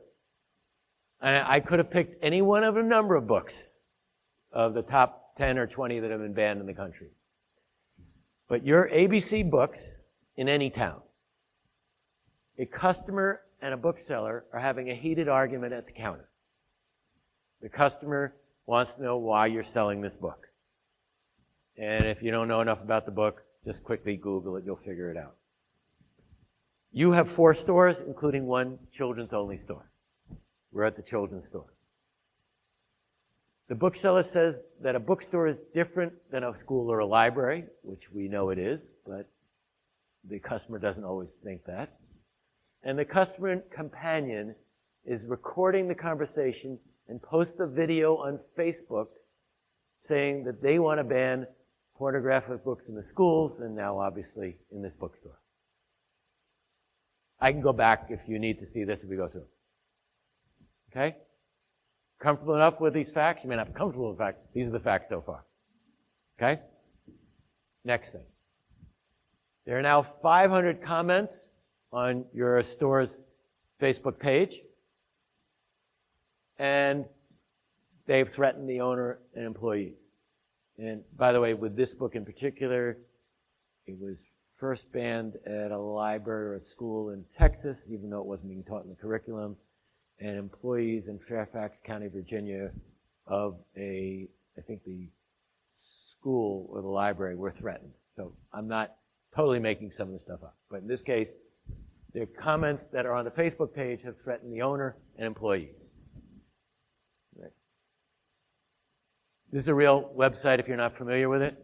And I could have picked any one of a number of books of the top 10 or 20 that have been banned in the country. But your ABC Books in any town, a customer and a bookseller are having a heated argument at the counter. The customer wants to know why you're selling this book. And if you don't know enough about the book, just quickly Google it, you'll figure it out. You have 4 stores, including 1 children's-only store. We're at the children's store. The bookseller says that a bookstore is different than a school or a library, which we know it is, but the customer doesn't always think that. And the customer companion is recording the conversation and posts a video on Facebook saying that they want to ban pornographic books in the schools and now obviously in this bookstore. I can go back if you need to see this if we go through. Okay? Comfortable enough with these facts? You may not be comfortable with the facts. These are the facts so far. Okay? Next thing. There are now 500 comments on your store's Facebook page. And they've threatened the owner and employees. And by the way, with this book in particular, it was first banned at a library or a school in Texas, even though it wasn't being taught in the curriculum. And employees in Fairfax County, Virginia, of I think the school or the library were threatened. So I'm not totally making some of this stuff up. But in this case, the comments that are on the Facebook page have threatened the owner and employees. Right. This is a real website if you're not familiar with it.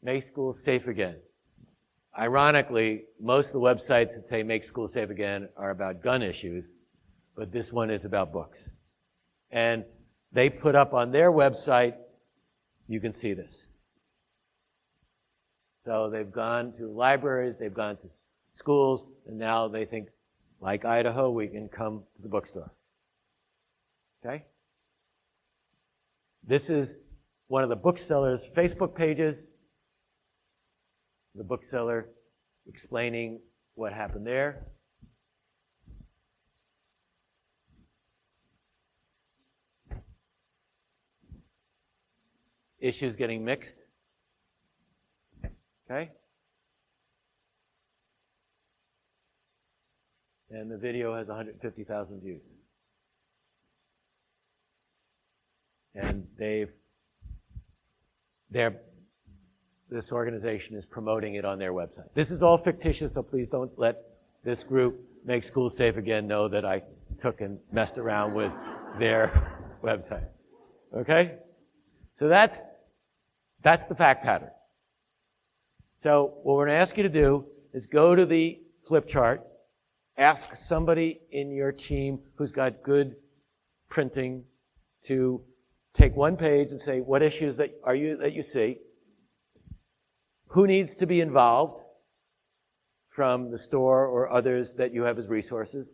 Make Schools Safe Again. Ironically, most of the websites that say Make Schools Safe Again are about gun issues, but this one is about books. And they put up on their website, you can see this. So they've gone to libraries, they've gone to schools, and now they think, like Idaho, we can come to the bookstore. Okay? This is one of the bookseller's Facebook pages. The bookseller explaining what happened there. Issues getting mixed. Okay? And the video has 150,000 views. And this organization is promoting it on their website. This is all fictitious, so please don't let this group, Make Schools Safe Again, know that I took and messed around with their website. Okay? So that's the fact pattern. So what we're going to ask you to do is go to the flip chart, ask somebody in your team who's got good printing to take one page and say, what issues that you see? Who needs to be involved from the store or others that you have as resources?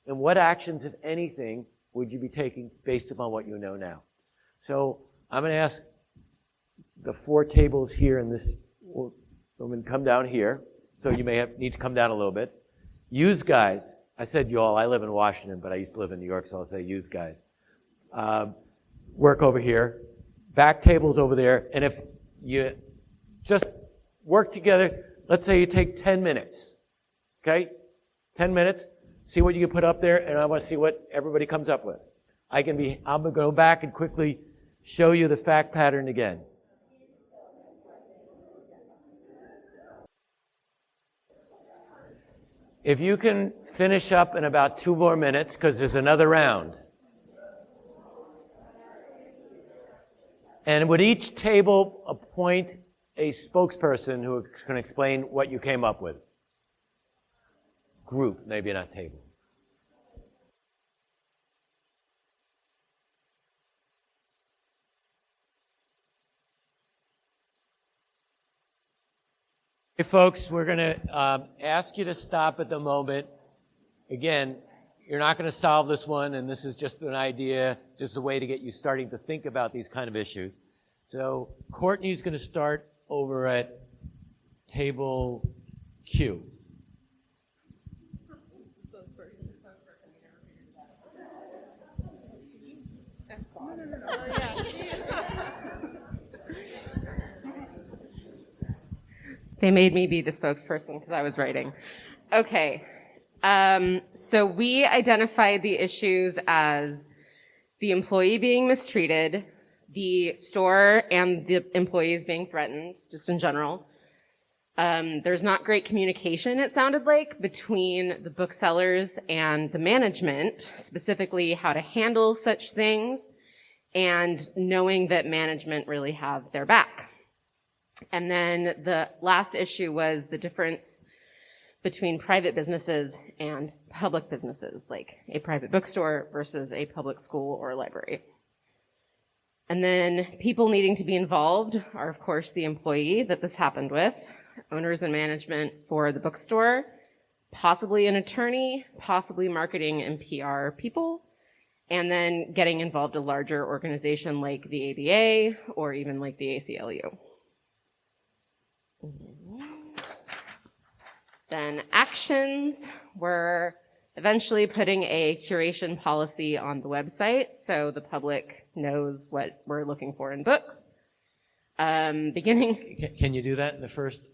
And what actions, if anything, would you be taking based upon what you know now? So I'm going to ask the 4 tables here in this woman come down here. So you may need to come down a little bit. Use guys. I said y'all. I live in Washington, but I used to live in New York, so I'll say use guys. Work over here. Back tables over there. And if you just work together, let's say you take 10 minutes. Okay? 10 minutes. See what you can put up there, and I want to see what everybody comes up with. I'm going to go back and quickly show you the fact pattern again. If you can finish up in about 2 more minutes, because there's another round. And would each table appoint a spokesperson who can explain what you came up with? Group, maybe not table. Hey folks, we're going to ask you to stop at the moment. Again, you're not going to solve this one, and this is just an idea, just a way to get you starting to think about these kind of issues. So Courtney's going to start over at table Q. They made me be the spokesperson because I was writing. Okay. So we identified the issues as the employee being mistreated, the store and the employees being threatened, just in general. There's not great communication, it sounded like, between the booksellers and the management, specifically how to handle such things, and knowing that management really have their back. And then the last issue was the difference between private businesses and public businesses, like a private bookstore versus a public school or library. And then people needing to be involved are, of course, the employee that this happened with, owners and management for the bookstore, possibly an attorney, possibly marketing and PR people, and then getting involved a larger organization like the ABA or even like the ACLU. Then actions were eventually putting a curation policy on the website so the public knows what we're looking for in books. Beginning. Can you do that in the first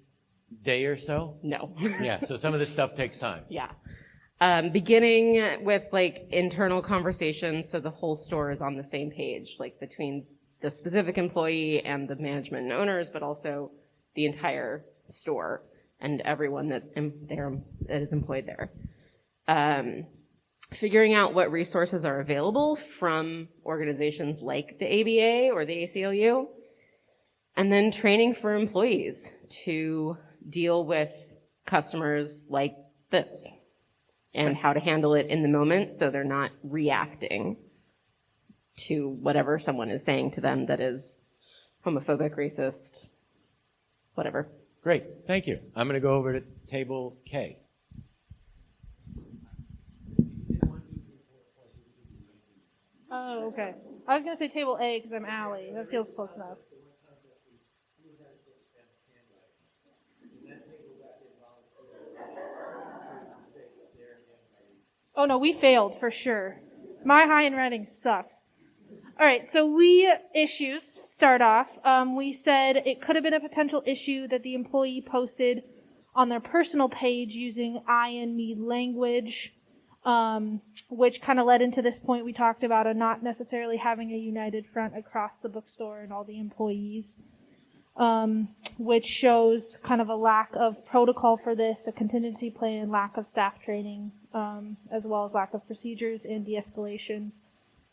day or so? No. Yeah, so some of this stuff takes time. Yeah. Beginning with like internal conversations so the whole store is on the same page, like between the specific employee and the management and owners, but also the entire store and everyone that is employed there. Figuring out what resources are available from organizations like the ABA or the ACLU, and then training for employees to deal with customers like this and how to handle it in the moment so they're not reacting to whatever someone is saying to them that is homophobic, racist, whatever. Great, thank you. I'm going to go over to table K. Oh, okay. I was going to say table A because I'm Allie. That feels close enough. Oh, no, we failed for sure. My handwriting sucks. All right, so issues start off. We said it could have been a potential issue that the employee posted on their personal page using I and me language, which kind of led into this point we talked about of not necessarily having a united front across the bookstore and all the employees, which shows kind of a lack of protocol for this, a contingency plan, lack of staff training, as well as lack of procedures and de-escalation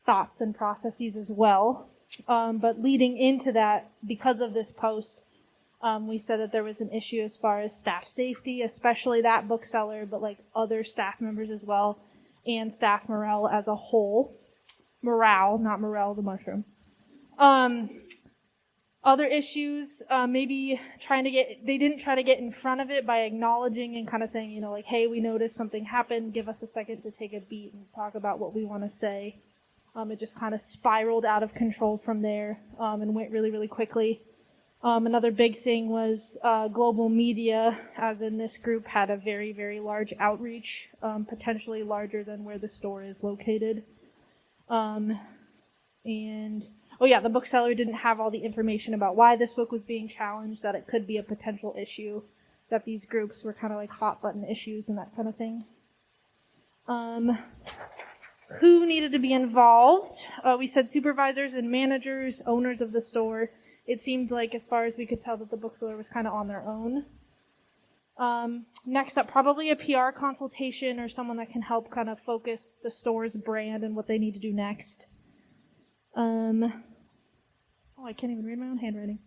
thoughts and processes as well. But leading into that, because of this post, we said that there was an issue as far as staff safety, especially that bookseller, but like other staff members as well, and staff morale as a whole. Morale, not morel, the mushroom. Other issues, maybe they didn't try to get in front of it by acknowledging and kind of saying, like, hey, we noticed something happened, give us a second to take a beat and talk about what we want to say. It just kind of spiraled out of control from there and went really, really quickly. Another big thing was global media, as in this group, had a very, very large outreach, potentially larger than where the store is located. The bookseller didn't have all the information about why this book was being challenged, that it could be a potential issue, that these groups were kind of like hot button issues and that kind of thing. Who needed to be involved? We said supervisors and managers, owners of the store. It seemed like, as far as we could tell, that the bookseller was kind of on their own. Next up, probably a PR consultation or someone that can help kind of focus the store's brand and what they need to do next. I can't even read my own handwriting.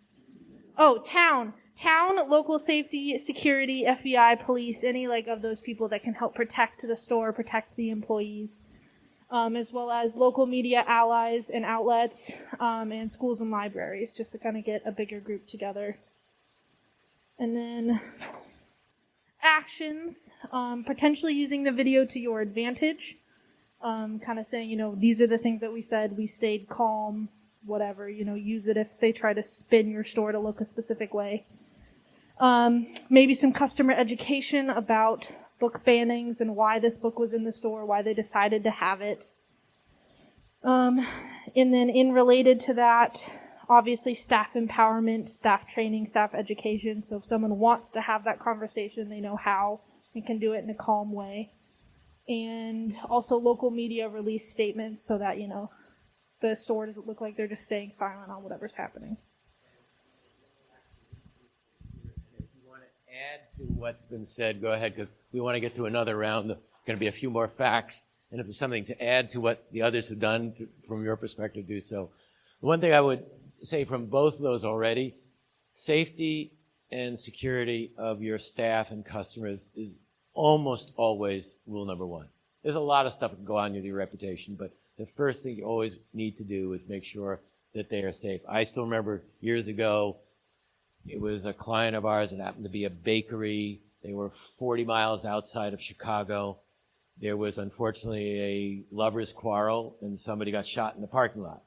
Town, local safety, security, FBI, police, any of those people that can help protect the store, protect the employees, as well as local media allies and outlets, and schools and libraries, just to kind of get a bigger group together. And then actions, potentially using the video to your advantage, kind of saying, these are the things that we said, we stayed calm, whatever, use it if they try to spin your store to look a specific way. Maybe some customer education about book bannings and why this book was in the store, why they decided to have it. And then related to that, obviously staff empowerment, staff training, staff education. So if someone wants to have that conversation, they know how and can do it in a calm way. And also local media release statements so that, the store doesn't look like they're just staying silent on whatever's happening. If you want to add to what's been said, go ahead, because we want to get to another round. There's going to be a few more facts, and if there's something to add to what the others have done from your perspective, do so. One thing I would say from both of those already, safety and security of your staff and customers is almost always rule number one. There's a lot of stuff that can go on with your reputation, but the first thing you always need to do is make sure that they are safe. I still remember years ago, it was a client of ours that happened to be a bakery. They were 40 miles outside of Chicago. There was unfortunately a lover's quarrel and somebody got shot in the parking lot.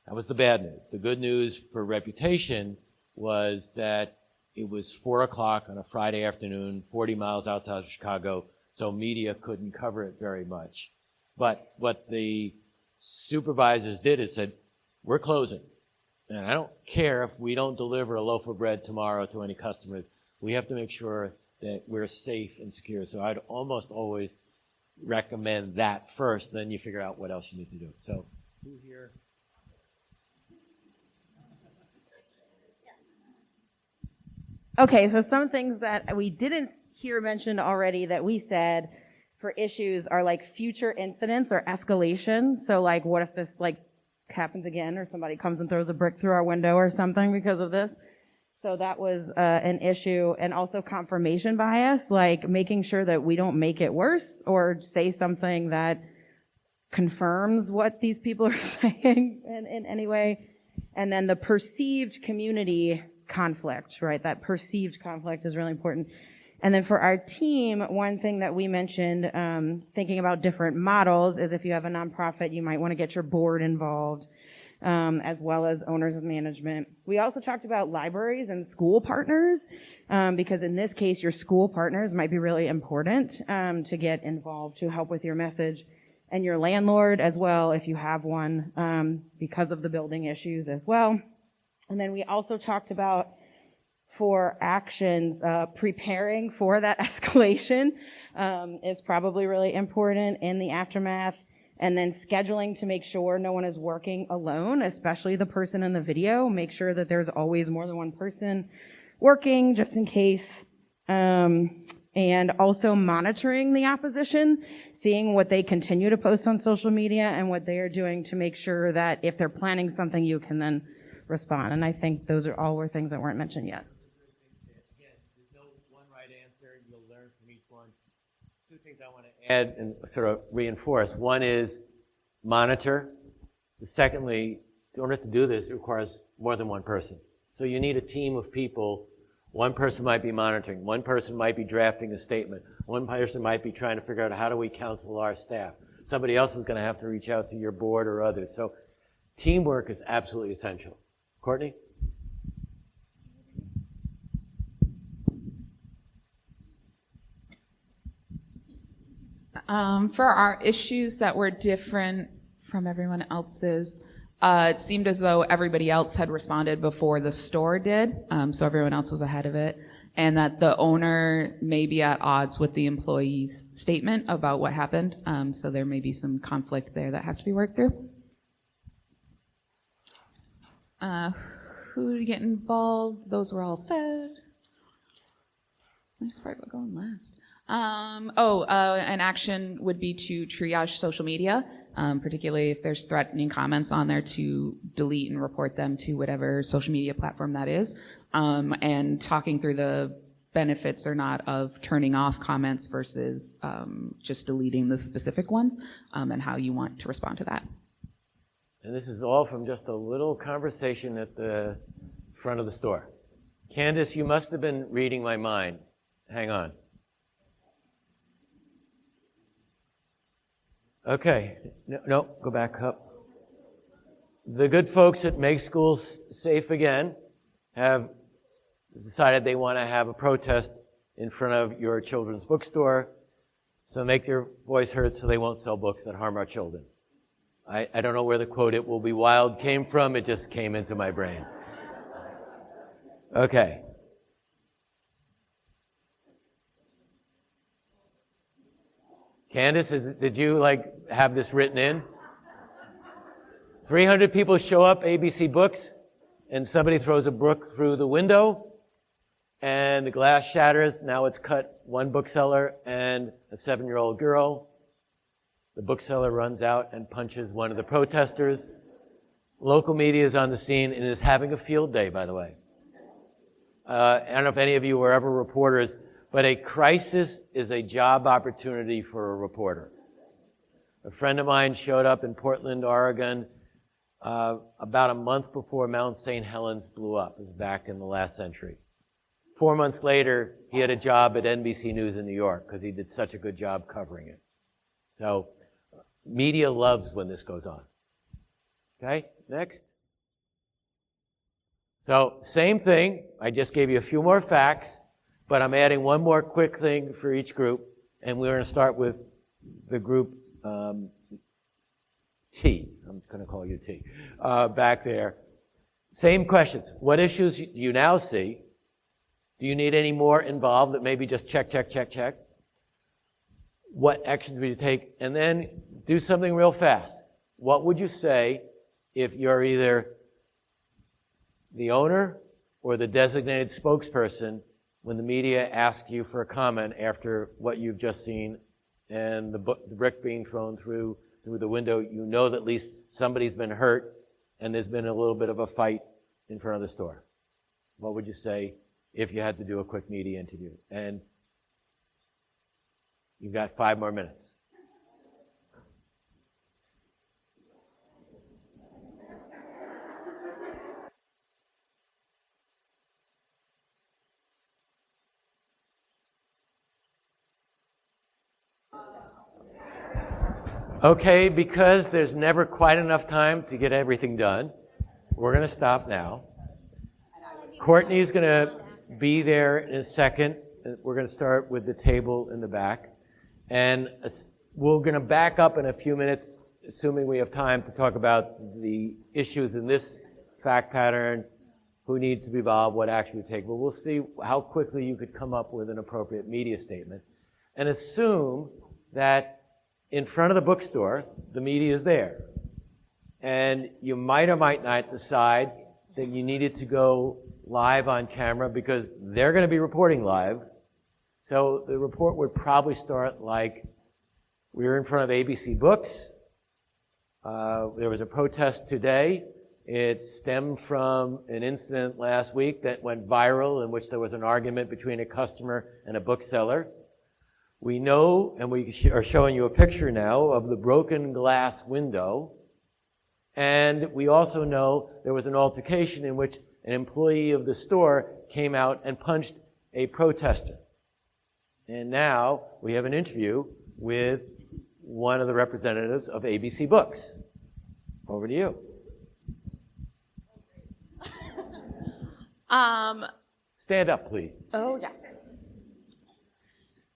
That was the bad news. The good news for reputation was that it was 4 o'clock on a Friday afternoon, 40 miles outside of Chicago, so media couldn't cover it very much. But what the supervisors did is said, we're closing. And I don't care if we don't deliver a loaf of bread tomorrow to any customers. We have to make sure that we're safe and secure. So I'd almost always recommend that first, then you figure out what else you need to do. So who here? Okay, so some things that we didn't hear mentioned already that we said for issues are future incidents or escalation. So what if this happens again or somebody comes and throws a brick through our window or something because of this? So that was an issue. And also confirmation bias, making sure that we don't make it worse or say something that confirms what these people are saying in any way. And then the perceived community conflict, right? That perceived conflict is really important. And then for our team, one thing that we mentioned, thinking about different models, is if you have a nonprofit, you might want to get your board involved, as well as owners of management. We also talked about libraries and school partners, because in this case, your school partners might be really important to get involved to help with your message, and your landlord as well, if you have one, because of the building issues as well. And then we also talked about, for actions, preparing for that escalation is probably really important in the aftermath. And then scheduling to make sure no one is working alone, especially the person in the video. Make sure that there's always more than one person working just in case. And also monitoring the opposition, seeing what they continue to post on social media and what they are doing to make sure that if they're planning something, you can then respond. And I think those are all were things that weren't mentioned yet. Again, there's no one right answer. You'll learn from each one. Two things I want to add and sort of reinforce. One is monitor. Secondly, in order to do this, it requires more than one person. So you need a team of people. One person might be monitoring. One person might be drafting a statement. One person might be trying to figure out how do we counsel our staff. somebody else is going to have to reach out to your board or others. So teamwork is absolutely essential. Courtney? For our issues that were different from everyone else's, it seemed as though everybody else had responded before the store did, so everyone else was ahead of it, and that the owner may be at odds with the employee's statement about what happened, so there may be some conflict there that has to be worked through. Who to get involved? Those were all said. Nice part about going last. An action would be to triage social media, particularly if there's threatening comments on there, to delete and report them to whatever social media platform that is, and talking through the benefits or not of turning off comments versus just deleting the specific ones, and how you want to respond to that. And this is all from just a little conversation at the front of the store. Candace, you must have been reading my mind. Hang on. Okay, no, go back up. The good folks at Make Schools Safe Again have decided they want to have a protest in front of your children's bookstore, so make your voice heard so they won't sell books that harm our children. I don't know where the quote, "It will be wild," came from. It just came into my brain. Okay. Candace, did you have this written in? 300 people show up, ABC Books, and somebody throws a book through the window, and the glass shatters. Now it's cut one bookseller and a 7-year-old girl. The bookseller runs out and punches one of the protesters. Local media is on the scene and is having a field day, by the way. I don't know if any of you were ever reporters, but a crisis is a job opportunity for a reporter. A friend of mine showed up in Portland, Oregon, about a month before Mount St. Helens blew up. It was back in the last century. 4 months later, he had a job at NBC News in New York because he did such a good job covering it. So media loves when this goes on. Okay, next. So same thing. I just gave you a few more facts, but I'm adding one more quick thing for each group, and we're going to start with the group T. I'm going to call you T. Back there. Same questions. What issues do you now see? Do you need any more involved that maybe just check? What actions would you take? And then do something real fast. What would you say if you're either the owner or the designated spokesperson when the media asks you for a comment after what you've just seen and the brick being thrown through the window? You know that at least somebody's been hurt and there's been a little bit of a fight in front of the store. What would you say if you had to do a quick media interview? And you've got 5 more minutes. Okay, because there's never quite enough time to get everything done, we're going to stop now. Courtney's going to be there in a second. We're going to start with the table in the back. And we're going to back up in a few minutes, assuming we have time to talk about the issues in this fact pattern, who needs to be involved, what action we take. But we'll see how quickly you could come up with an appropriate media statement. And assume that in front of the bookstore, the media is there. And you might or might not decide that you needed to go live on camera because they're going to be reporting live. So the report would probably start like, we were in front of ABC Books. There was a protest today. It stemmed from an incident last week that went viral in which there was an argument between a customer and a bookseller. We know, and we are showing you a picture now of the broken glass window. And we also know there was an altercation in which an employee of the store came out and punched a protester. And now we have an interview with one of the representatives of ABC Books. Over to you. Stand up, please. Oh, yeah.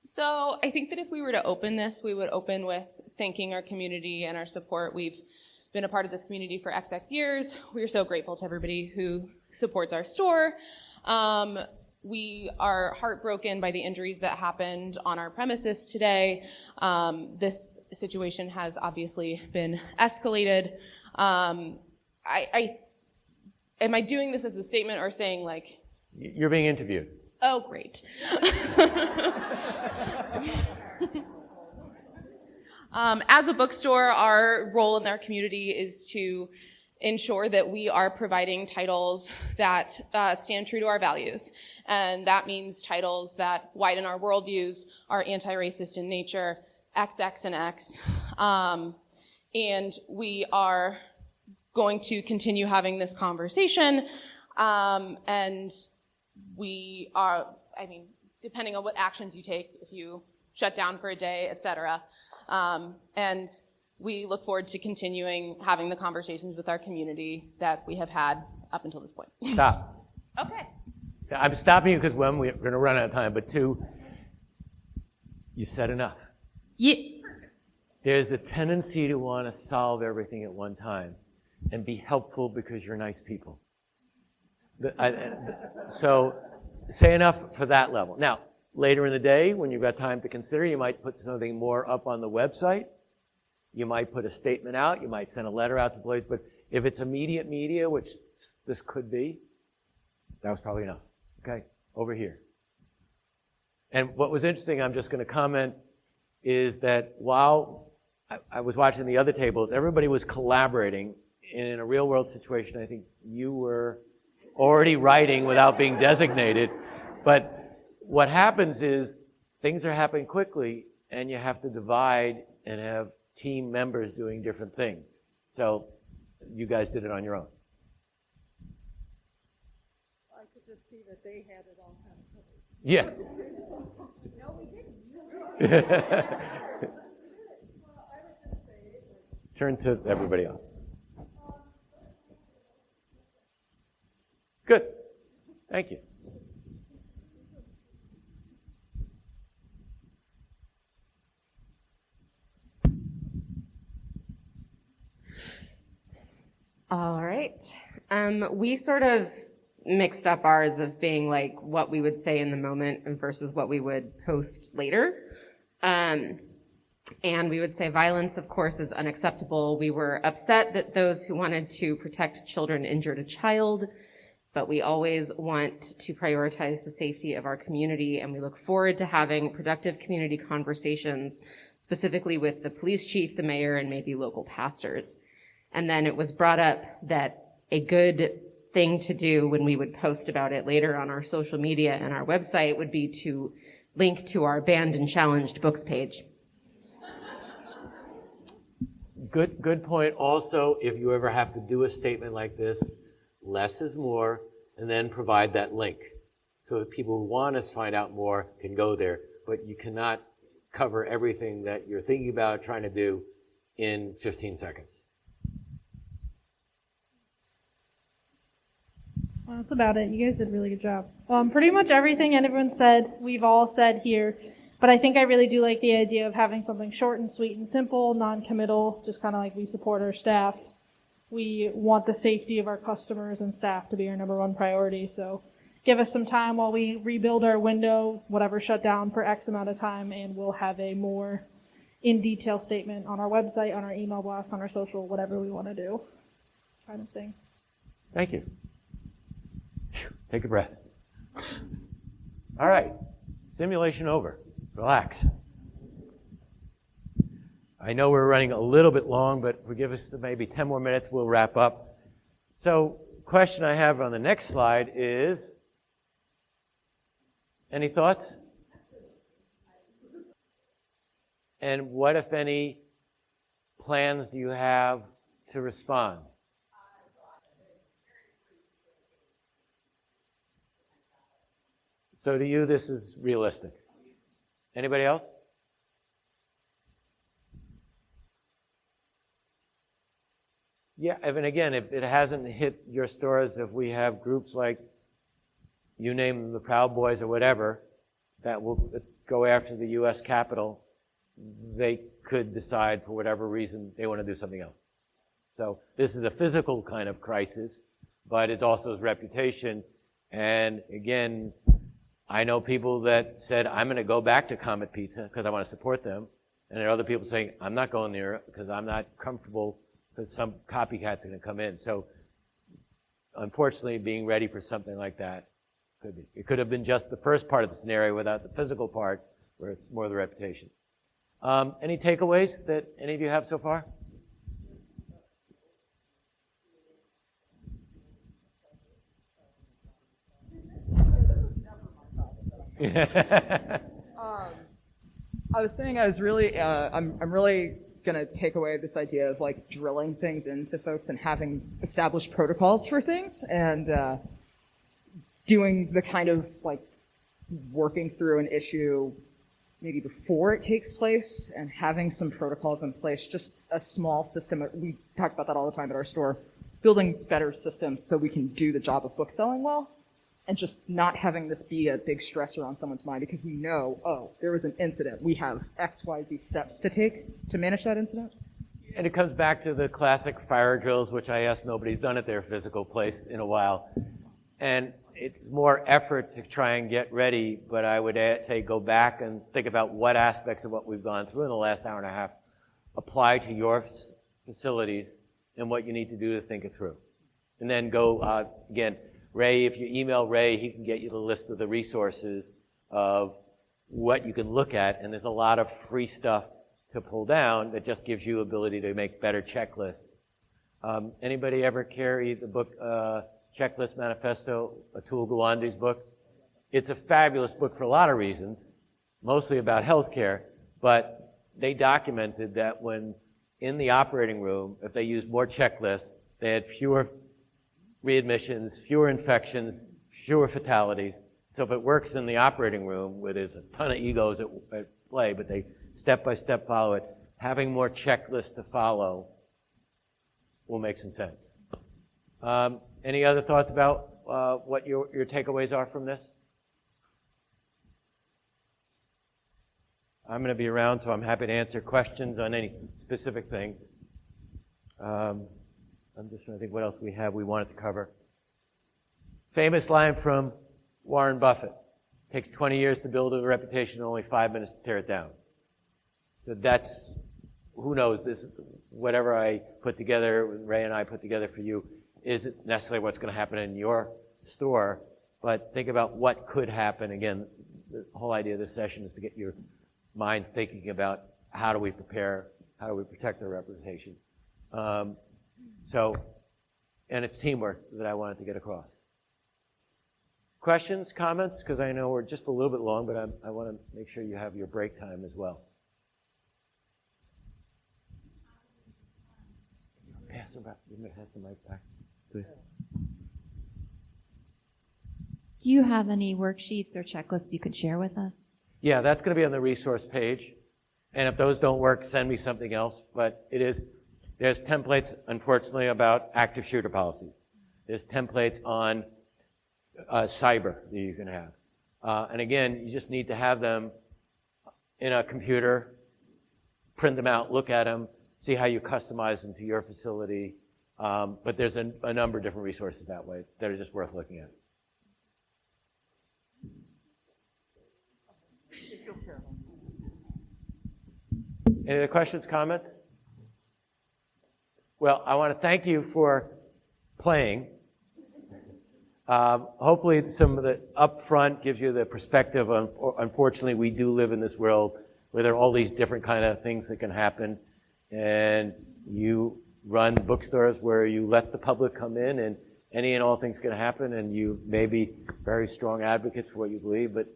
So I think that if we were to open this, we would open with thanking our community and our support. We've been a part of this community for XX years. We are so grateful to everybody who supports our store. We are heartbroken by the injuries that happened on our premises today. This situation has obviously been escalated. Am I doing this as a statement or saying like... You're being interviewed. Oh, great. As a bookstore, our role in our community is to ensure that we are providing titles that stand true to our values. And that means titles that widen our worldviews, are anti-racist in nature, XX and X. And we are going to continue having this conversation. And we are, depending on what actions you take, if you shut down for a day, et cetera. And we look forward to continuing having the conversations with our community that we have had up until this point. Stop. Okay. I'm stopping you because, one, we're going to run out of time, but two, you said enough. Yeah. There's a tendency to want to solve everything at one time and be helpful because you're nice people. So say enough for that level. Now, later in the day, when you've got time to consider, you might put something more up on the website. You might put a statement out. You might send a letter out to employees. But if it's immediate media, which this could be, that was probably enough. Okay? Over here. And what was interesting, I'm just going to comment, is that while I was watching the other tables, everybody was collaborating. In a real-world situation, I think you were already writing without being designated. But what happens is things are happening quickly, and you have to divide and have team members doing different things. So you guys did it on your own. I could just see that they had it all kind of covered. Yeah. No, we didn't. Turn to everybody else. Good. Thank you. All right. We sort of mixed up ours of being like what we would say in the moment versus what we would post later. And we would say violence, of course, is unacceptable. We were upset that those who wanted to protect children injured a child, but we always want to prioritize the safety of our community, and we look forward to having productive community conversations, specifically with the police chief, the mayor, and maybe local pastors. And then it was brought up that a good thing to do when we would post about it later on our social media and our website would be to link to our Banned and Challenged Books page. Good point. Also, if you ever have to do a statement like this, less is more, and then provide that link so that people who want to find out more can go there. But you cannot cover everything that you're thinking about trying to do in 15 seconds. Well, that's about it. You guys did a really good job. Pretty much everything everyone said, we've all said here. But I think I really do like the idea of having something short and sweet and simple, non-committal, just kind of like we support our staff. We want the safety of our customers and staff to be our number one priority. So give us some time while we rebuild our window, whatever shut down for X amount of time, and we'll have a more in-detail statement on our website, on our email blast, on our social, whatever we want to do, kind of thing. Thank you. Take a breath. All right. Simulation over. Relax. I know we're running a little bit long, but if we give us maybe 10 more minutes, we'll wrap up. So, question I have on the next slide is, any thoughts? And what, if any, plans do you have to respond? So to you, this is realistic. Anybody else? Yeah, and again, if it hasn't hit your stores, if we have groups like, you name them, the Proud Boys or whatever, that will go after the U.S. Capitol, they could decide for whatever reason they want to do something else. So this is a physical kind of crisis, but it's also his reputation. And again, I know people that said, I'm going to go back to Comet Pizza because I want to support them. And there are other people saying, I'm not going there because I'm not comfortable because some copycat's going to come in. So unfortunately, being ready for something like that could be. It could have been just the first part of the scenario without the physical part where it's more the reputation. Any takeaways that any of you have so far? I was saying I was really, I'm really going to take away this idea of like drilling things into folks and having established protocols for things and doing the kind of like working through an issue maybe before it takes place and having some protocols in place, just a small system. We talk about that all the time at our store, building better systems so we can do the job of book selling well. And just not having this be a big stressor on someone's mind because we know, oh, there was an incident. We have X, Y, Z steps to take to manage that incident. And it comes back to the classic fire drills, which I ask nobody's done at their physical place in a while. And it's more effort to try and get ready, but I would say go back and think about what aspects of what we've gone through in the last hour and a half apply to your facilities and what you need to do to think it through. And then go, again, Ray, if you email Ray, he can get you the list of the resources of what you can look at, and there's a lot of free stuff to pull down that just gives you ability to make better checklists. Anybody ever carry the book Checklist Manifesto, Atul Gawande's book? It's a fabulous book for a lot of reasons, mostly about healthcare, but they documented that when in the operating room, if they used more checklists, they had fewer readmissions, fewer infections, fewer fatalities. So if it works in the operating room where there's a ton of egos at play, but they step-by-step follow it, having more checklists to follow will make some sense. Any other thoughts about what your takeaways are from this? I'm going to be around, so I'm happy to answer questions on any specific things. I'm just trying to think what else we wanted to cover. Famous line from Warren Buffett. It takes 20 years to build a reputation and only 5 minutes to tear it down. So that's, who knows, this, whatever I put together, Ray and I put together for you, isn't necessarily what's going to happen in your store, but think about what could happen. Again, the whole idea of this session is to get your minds thinking about how do we prepare, how do we protect our reputation. And it's teamwork that I wanted to get across. Questions, comments? Because I know we're just a little bit long, but I want to make sure you have your break time as well. Pass the mic back, please. Do you have any worksheets or checklists you could share with us? Yeah, that's going to be on the resource page. And if those don't work, send me something else. But there's templates, unfortunately, about active shooter policies. There's templates on cyber that you can have. And again, you just need to have them in a computer, print them out, look at them, see how you customize them to your facility. But there's a number of different resources that way that are just worth looking at. Any other questions, comments? Well, I want to thank you for playing. Hopefully some of the upfront gives you the perspective of, unfortunately, we do live in this world where there are all these different kind of things that can happen. And you run bookstores where you let the public come in and any and all things can happen, and you may be very strong advocates for what you believe, but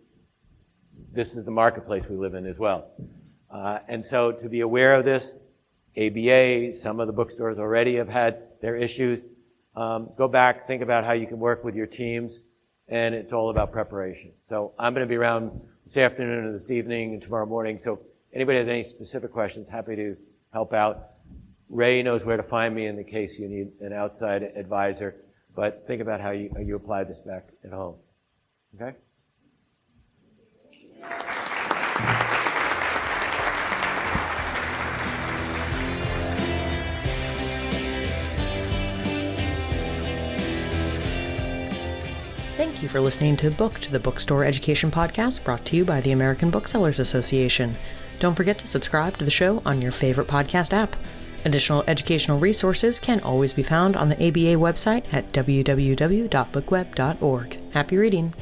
this is the marketplace we live in as well. And so to be aware of this, ABA, some of the bookstores already have had their issues. Go back, think about how you can work with your teams, and it's all about preparation. So I'm going to be around this afternoon and this evening and tomorrow morning, so anybody has any specific questions, happy to help out. Ray knows where to find me in the case you need an outside advisor, but think about how you apply this back at home. Okay? Thank you for listening to Booked, the bookstore education podcast brought to you by the American Booksellers Association. Don't forget to subscribe to the show on your favorite podcast app. Additional educational resources can always be found on the ABA website at www.bookweb.org. Happy reading!